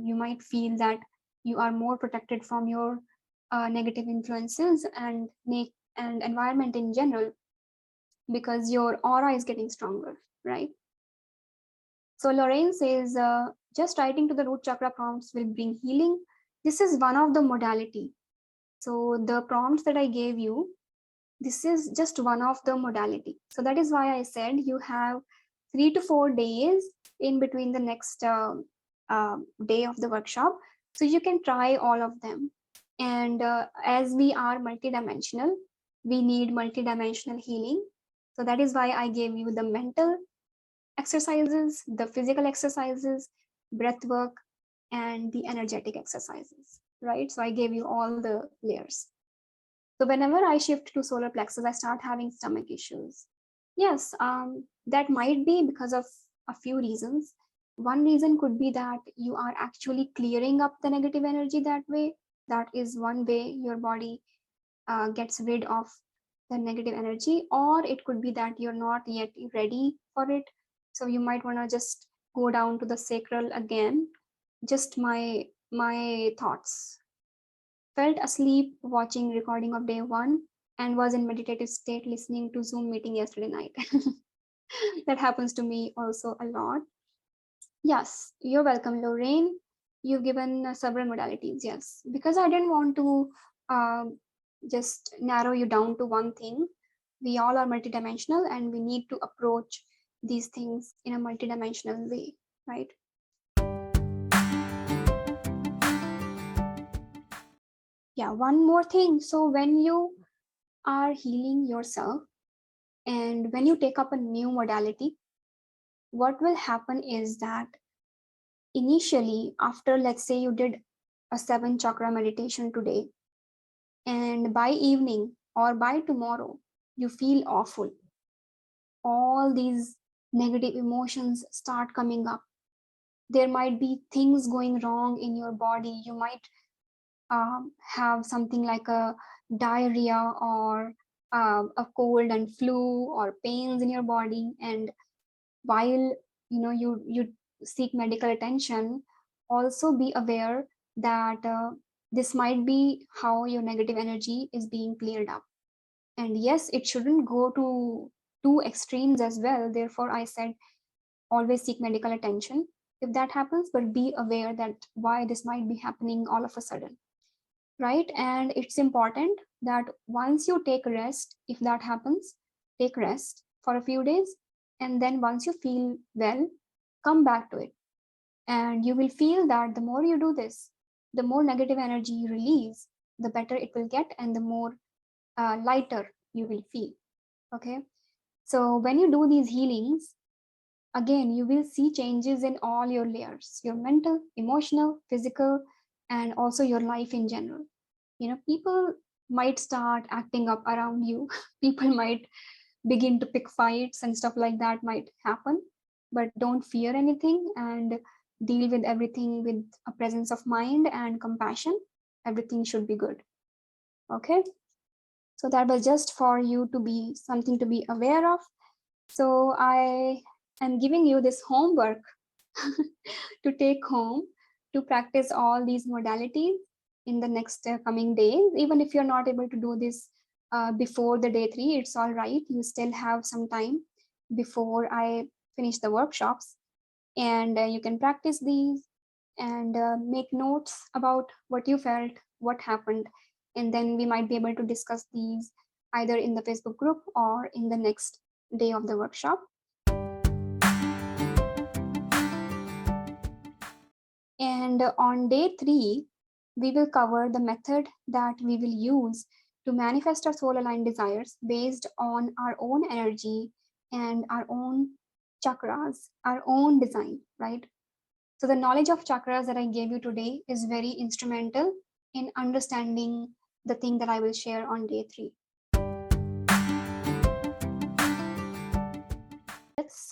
S1: you might feel that you are more protected from your negative influences and environment in general, because your aura is getting stronger, right? So Lorraine says, just writing to the root chakra prompts will bring healing. This is one of the modality. So the prompts that I gave you, this is just one of the modality. So that is why I said you have 3 to 4 days in between the next day of the workshop. So you can try all of them. And as we are multidimensional, we need multidimensional healing. So that is why I gave you the mental exercises, the physical exercises, breath work, and the energetic exercises, right? So I gave you all the layers. So whenever I shift to solar plexus, I start having stomach issues. Yes, that might be because of a few reasons. One reason could be that you are actually clearing up the negative energy that way. That is one way your body gets rid of the negative energy, or it could be that you're not yet ready for it. So you might want to just go down to the sacral again. Just my thoughts. Felt asleep watching recording of day 1 and was in meditative state listening to Zoom meeting yesterday night. That happens to me also a lot. Yes, you're welcome, Lorraine. You've given several modalities. Yes, because I didn't want to just narrow you down to one thing. We all are multidimensional and we need to approach these things in a multidimensional way, right? Yeah, one more thing. So when you are healing yourself and when you take up a new modality, what will happen is that initially, after let's say you did a 7 chakra meditation today, and by evening or by tomorrow, you feel awful. All these negative emotions start coming up. There might be things going wrong in your body. You might have something like a diarrhea or a cold and flu or pains in your body, and while you seek medical attention, also be aware that this might be how your negative energy is being cleared up. And yes, it shouldn't go to two extremes as well. Therefore I said always seek medical attention if that happens, but be aware that why this might be happening all of a sudden, right? And it's important that once you take rest, if that happens, take rest for a few days, and then once you feel well, come back to it. And you will feel that the more you do this, the more negative energy you release, the better it will get, and the more lighter you will feel. Okay, so when you do these healings, again you will see changes in all your layers, your mental, emotional, physical, and also your life in general. People might start acting up around you. People might begin to pick fights and stuff like that might happen, but don't fear anything and deal with everything with a presence of mind and compassion. Everything should be good. Okay, so that was just for you to be something to be aware of. So I am giving you this homework to take home to practice all these modalities in the next coming days. Even if you're not able to do this before the day 3, it's all right. You still have some time before I finish the workshops, and you can practice these and make notes about what you felt, what happened, and then we might be able to discuss these either in the Facebook group or in the next day of the workshop. And on day 3, we will cover the method that we will use to manifest our soul aligned desires based on our own energy and our own chakras, our own design, right? So the knowledge of chakras that I gave you today is very instrumental in understanding the thing that I will share on day 3.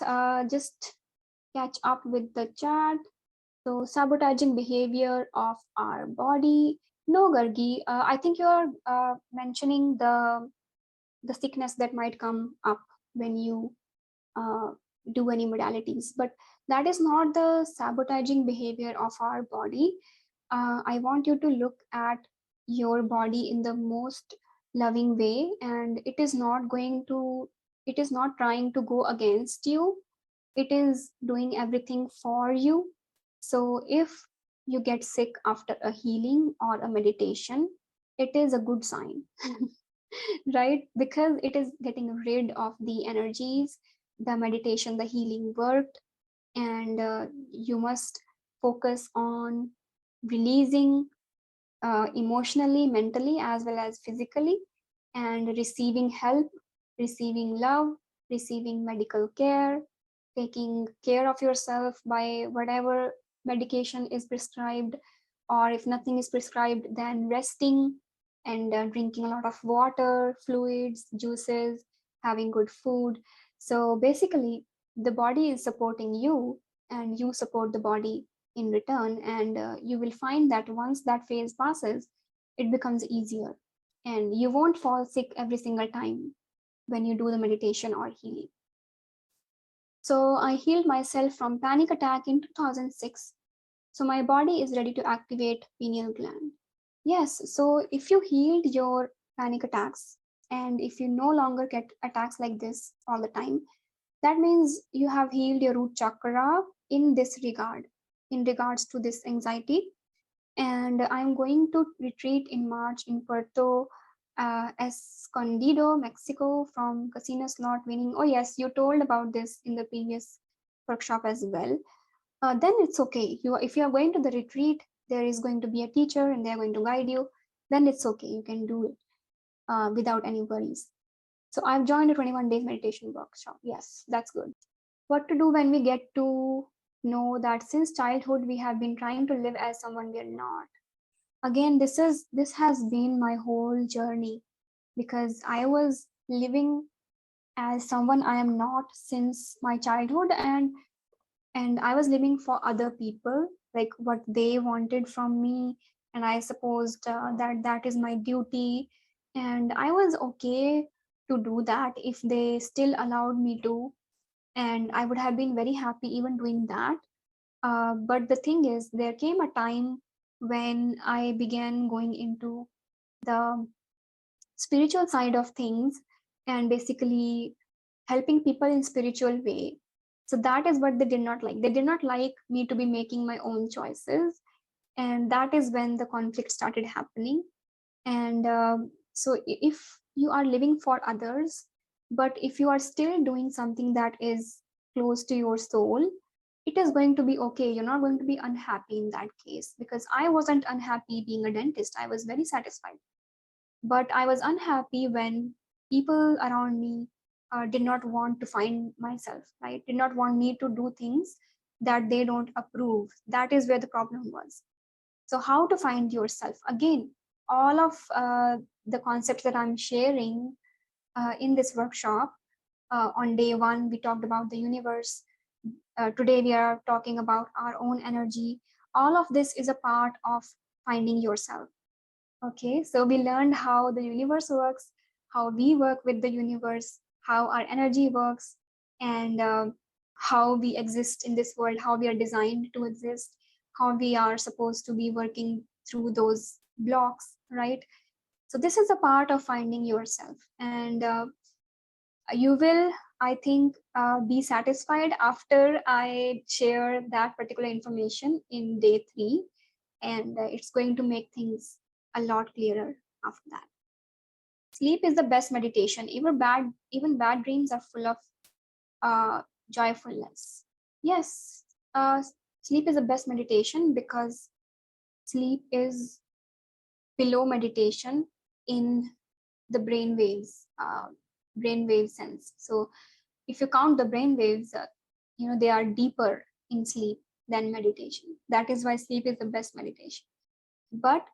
S1: let's just catch up with the chat. So sabotaging behavior of our body. No, Gargi, I think you're mentioning the sickness that might come up when you uh, do any modalities, but that is not the sabotaging behavior of our body. I want you to look at your body in the most loving way, and it is not trying to go against you. It is doing everything for you. So if you get sick after a healing or a meditation, it is a good sign. Right? Because it is getting rid of the energies, the meditation, the healing worked, and you must focus on releasing emotionally, mentally, as well as physically, and receiving help, receiving love, receiving medical care, taking care of yourself by whatever medication is prescribed, or if nothing is prescribed, then resting and drinking a lot of water, fluids, juices, having good food. So basically, the body is supporting you, and you support the body in return, and you will find that once that phase passes, it becomes easier, and you won't fall sick every single time when you do the meditation or healing. So I healed myself from panic attack in 2006. So my body is ready to activate pineal gland. Yes, so if you healed your panic attacks, and if you no longer get attacks like this all the time, that means you have healed your root chakra in this regard, in regards to this anxiety. And I'm going to retreat in March in Puerto Escondido, Mexico, from casino slot winning. Oh yes, you told about this in the previous workshop as well. Then it's okay. If you are going to the retreat, there is going to be a teacher and they're going to guide you. Then it's okay. You can do it without any worries. So I've joined a 21 days meditation workshop. Yes, that's good. What to do when we get to know that since childhood we have been trying to live as someone we are not. Again, this has been my whole journey, because I was living as someone I am not since my childhood, and I was living for other people, like what they wanted from me, and I supposed that is my duty, and I was okay to do that if they still allowed me to, and I would have been very happy even doing that. But the thing is, there came a time when I began going into the spiritual side of things, and basically helping people in spiritual way. So that is what they did not like. They did not like me to be making my own choices, and that is when the conflict started happening. And so if you are living for others, but if you are still doing something that is close to your soul, it is going to be okay. You're not going to be unhappy in that case, because I wasn't unhappy being a dentist. I was very satisfied, but I was unhappy when people around me did not want to find myself, right? Did not want me to do things that they don't approve. That is where the problem was. So how to find yourself? Again, all of the concepts that I'm sharing in this workshop, on day one, we talked about the universe. Today, we are talking about our own energy. All of this is a part of finding yourself. Okay, so we learned how the universe works, how we work with the universe, how our energy works, and how we exist in this world, how we are designed to exist, how we are supposed to be working through those blocks, right? So this is a part of finding yourself, and you will, I think, be satisfied after I share that particular information in day 3, and it's going to make things a lot clearer after that. Sleep is the best meditation. Even bad dreams are full of joyfulness. Yes, sleep is the best meditation, because sleep is below meditation in the brainwave sense. So if you count the brainwaves, they are deeper in sleep than meditation. That is why sleep is the best meditation. But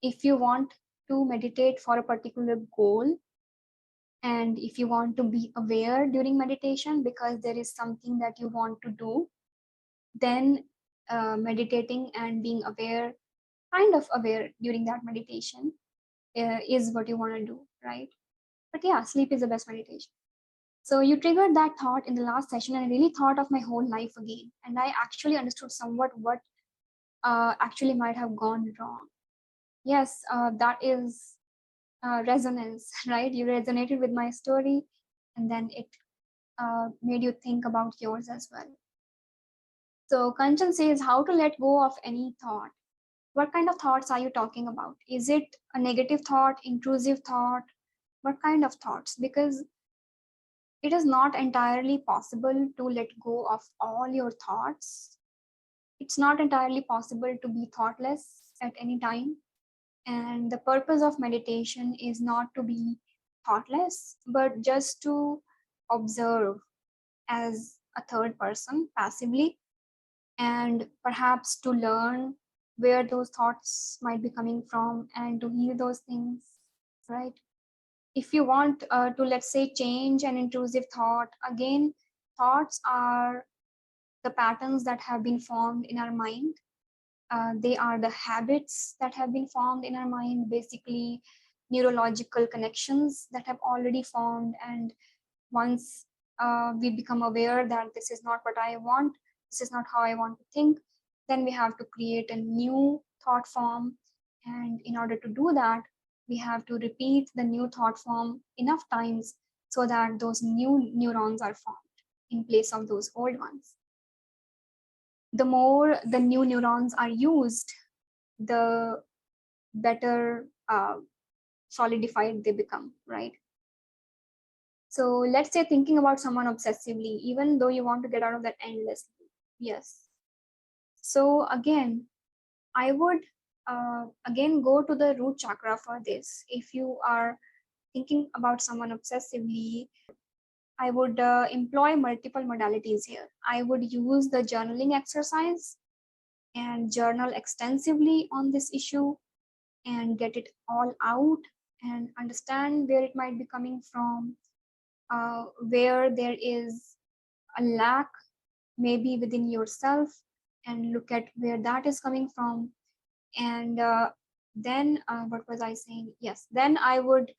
S1: if you want to meditate for a particular goal, And if you want to be aware during meditation because there is something that you want to do, then meditating and being aware, kind of aware during that meditation, is what you want to do, right? But yeah, sleep is the best meditation. So you triggered that thought in the last session, and I really thought of my whole life again. And I actually understood somewhat what actually might have gone wrong. Yes, that is resonance, right? You resonated with my story, and then it made you think about yours as well. So Kanchan says how to let go of any thought. What kind of thoughts are you talking about? Is it a negative thought, intrusive thought? What kind of thoughts? Because it is not entirely possible to let go of all your thoughts. It's not entirely possible to be thoughtless at any time. And the purpose of meditation is not to be thoughtless, but just to observe as a third person passively, and perhaps to learn where those thoughts might be coming from and to heal those things, right? If you want to, let's say, change an intrusive thought, again, thoughts are the patterns that have been formed in our mind. They are the habits that have been formed in our mind, basically neurological connections that have already formed. And once we become aware that this is not what I want, this is not how I want to think, then we have to create a new thought form. And in order to do that, we have to repeat the new thought form enough times so that those new neurons are formed in place of those old ones. The more the new neurons are used, the better solidified they become, right? So let's say thinking about someone obsessively, even though you want to get out of that endlessly. Yes. So again, I would again go to the root chakra for this. If you are thinking about someone obsessively, I would employ multiple modalities here. I would use the journaling exercise and journal extensively on this issue and get it all out and understand where it might be coming from, where there is a lack maybe within yourself, and look at where that is coming from. And then what was I saying? Yes, then I would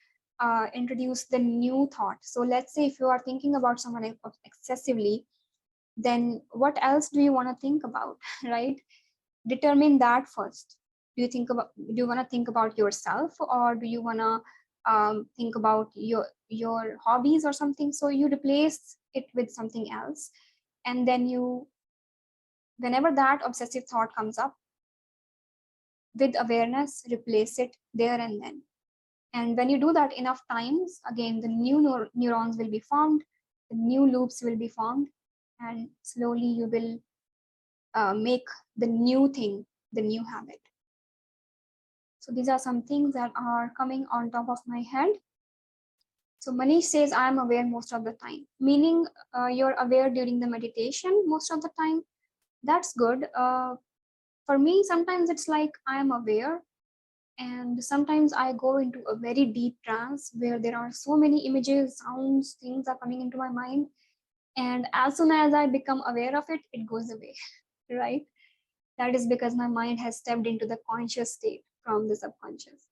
S1: introduce the new thought. So let's say if you are thinking about someone excessively, then what else do you want to think about? Right? Determine that first. Do you want to think about yourself, or do you want to think about your hobbies or something? So you replace it with something else, and then you, whenever that obsessive thought comes up, with awareness, replace it there and then. And when you do that enough times, again, the new neurons will be formed, the new loops will be formed, and slowly you will make the new thing the new habit. So these are some things that are coming on top of my head. So Manish says, I'm aware most of the time, meaning you're aware during the meditation most of the time. That's good. For me, sometimes it's like I'm aware, and sometimes I go into a very deep trance where there are so many images, sounds, things are coming into my mind. And as soon as I become aware of it, it goes away, right? That is because my mind has stepped into the conscious state from the subconscious.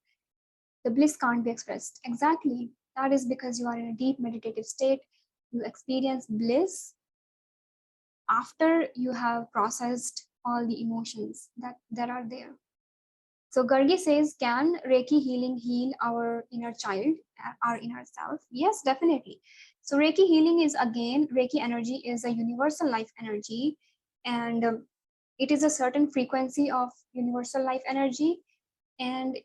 S1: The bliss can't be expressed. Exactly. That is because you are in a deep meditative state. You experience bliss after you have processed all the emotions that are there. So Gargi says, can Reiki healing heal our inner child, our inner self? Yes, definitely. So Reiki healing is, again, Reiki energy is a universal life energy, and it is a certain frequency of universal life energy, and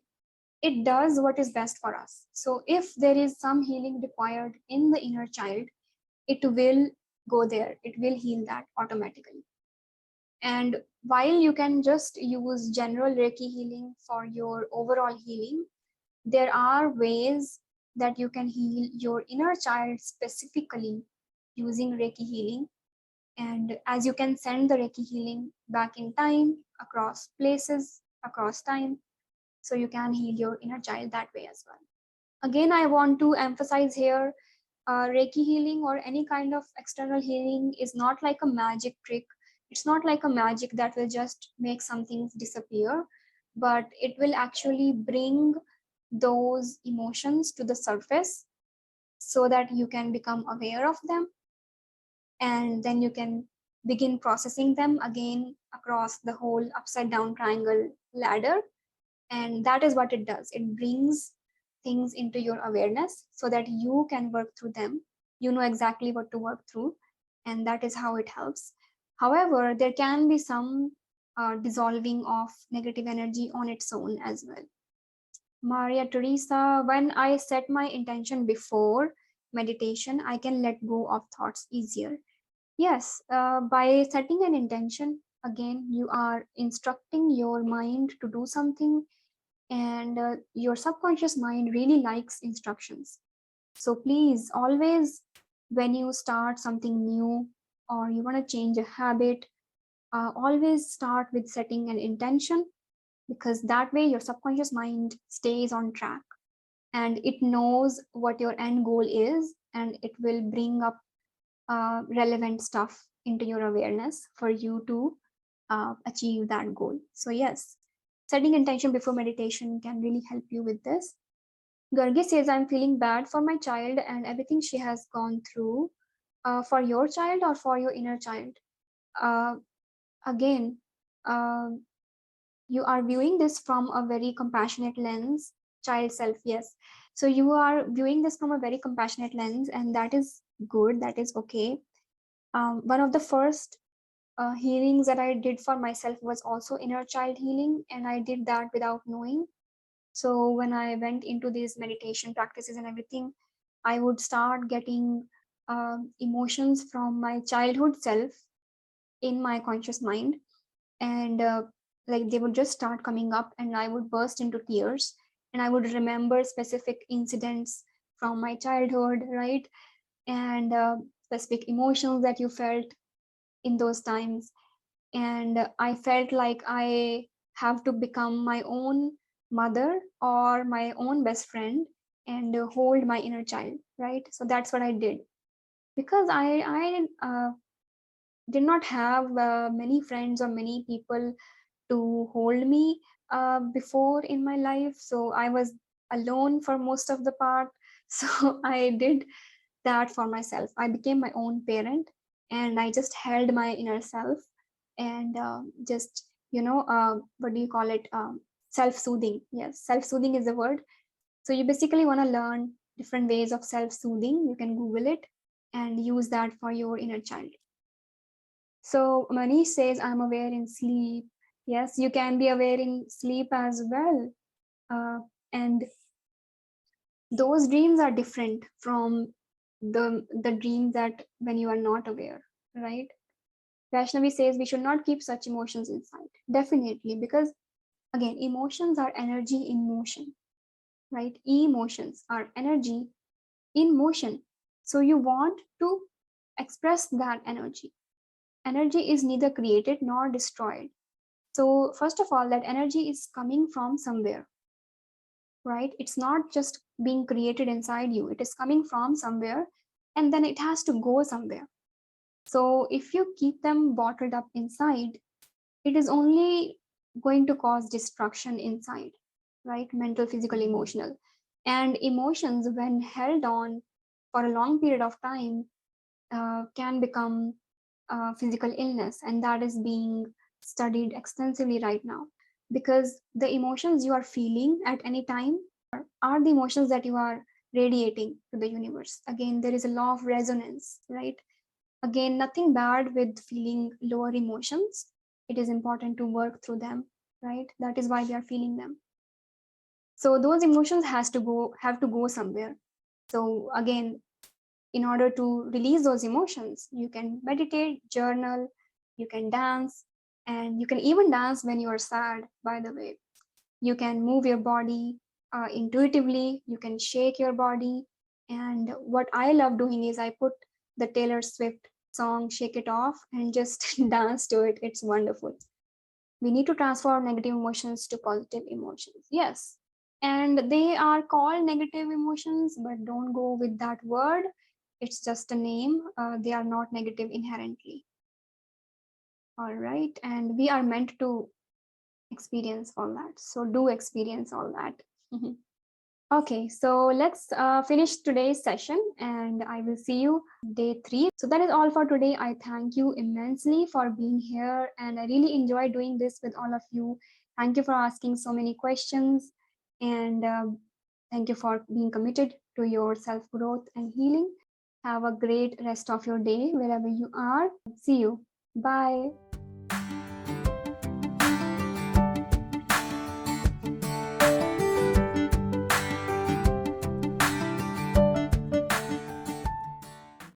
S1: it does what is best for us. So if there is some healing required in the inner child, it will go there. It will heal that automatically. And while you can just use general Reiki healing for your overall healing, there are ways that you can heal your inner child specifically using Reiki healing. And as you can send the Reiki healing back in time, across places, across time, so you can heal your inner child that way as well. Again, I want to emphasize here, Reiki healing or any kind of external healing is not like a magic trick. It's not like a magic that will just make some things disappear, but it will actually bring those emotions to the surface so that you can become aware of them, and then you can begin processing them again across the whole upside down triangle ladder. And that is what it does. It brings things into your awareness so that you can work through them. You know exactly what to work through, and that is how it helps. However, there can be some dissolving of negative energy on its own as well. Maria Teresa, when I set my intention before meditation, I can let go of thoughts easier. Yes, by setting an intention, again, you are instructing your mind to do something, and your subconscious mind really likes instructions. So please, always, when you start something new or you want to change a habit, always start with setting an intention, because that way your subconscious mind stays on track and it knows what your end goal is, and it will bring up relevant stuff into your awareness for you to achieve that goal. So yes, setting intention before meditation can really help you with this. Gargi says, I'm feeling bad for my child and everything she has gone through. For your child or for your inner child? Uh, Again, uh, you are viewing this from a very compassionate lens. Child self, yes. So you are viewing this from a very compassionate lens, and that is good, that is okay. One of the first healings that I did for myself was also inner child healing, and I did that without knowing. So when I went into these meditation practices and everything, I would start getting emotions from my childhood self in my conscious mind, and like they would just start coming up, and I would burst into tears, and I would remember specific incidents from my childhood, right? And specific emotions that you felt in those times, and I felt like I have to become my own mother or my own best friend and hold my inner child, right? So that's what I did, because I did not have many friends or many people to hold me before in my life, so I was alone for most of the part. So I did that for myself. I became my own parent, and I just held my inner self, and just, what do you call it? Self-soothing. Yes, self-soothing is the word. So you basically want to learn different ways of self-soothing. You can Google it and use that for your inner child. So Manish says, I'm aware in sleep. Yes, you can be aware in sleep as well. And those dreams are different from the dream that when you are not aware, right? Vaishnavi says we should not keep such emotions inside. Definitely, because again, emotions are energy in motion, right? Emotions are energy in motion. So you want to express that energy. Energy is neither created nor destroyed. So first of all, that energy is coming from somewhere, right? It's not just being created inside you, it is coming from somewhere, and then it has to go somewhere. So if you keep them bottled up inside, it is only going to cause destruction inside, right? Mental, physical, emotional. And emotions, when held on for a long period of time, can become physical illness, and that is being studied extensively right now, because the emotions you are feeling at any time are the emotions that you are radiating to the universe. Again, there is a law of resonance, right? Again, nothing bad with feeling lower emotions. It is important to work through them, right? That is why we are feeling them. So those emotions have to go somewhere. So again, in order to release those emotions, you can meditate, journal, you can dance, and you can even dance when you are sad, by the way. You can move your body intuitively, you can shake your body. And what I love doing is I put the Taylor Swift song Shake It Off and just dance to it. It's wonderful. We need to transform negative emotions to positive emotions. Yes. And they are called negative emotions, but don't go with that word. It's just a name. They are not negative inherently. All right. And we are meant to experience all that. So do experience all that. Okay, so let's finish today's session and I will see you day 3. So that is all for today. I thank you immensely for being here and I really enjoy doing this with all of you. Thank you for asking so many questions and thank you for being committed to your self-growth and healing. Have a great rest of your day wherever you are. See you. Bye.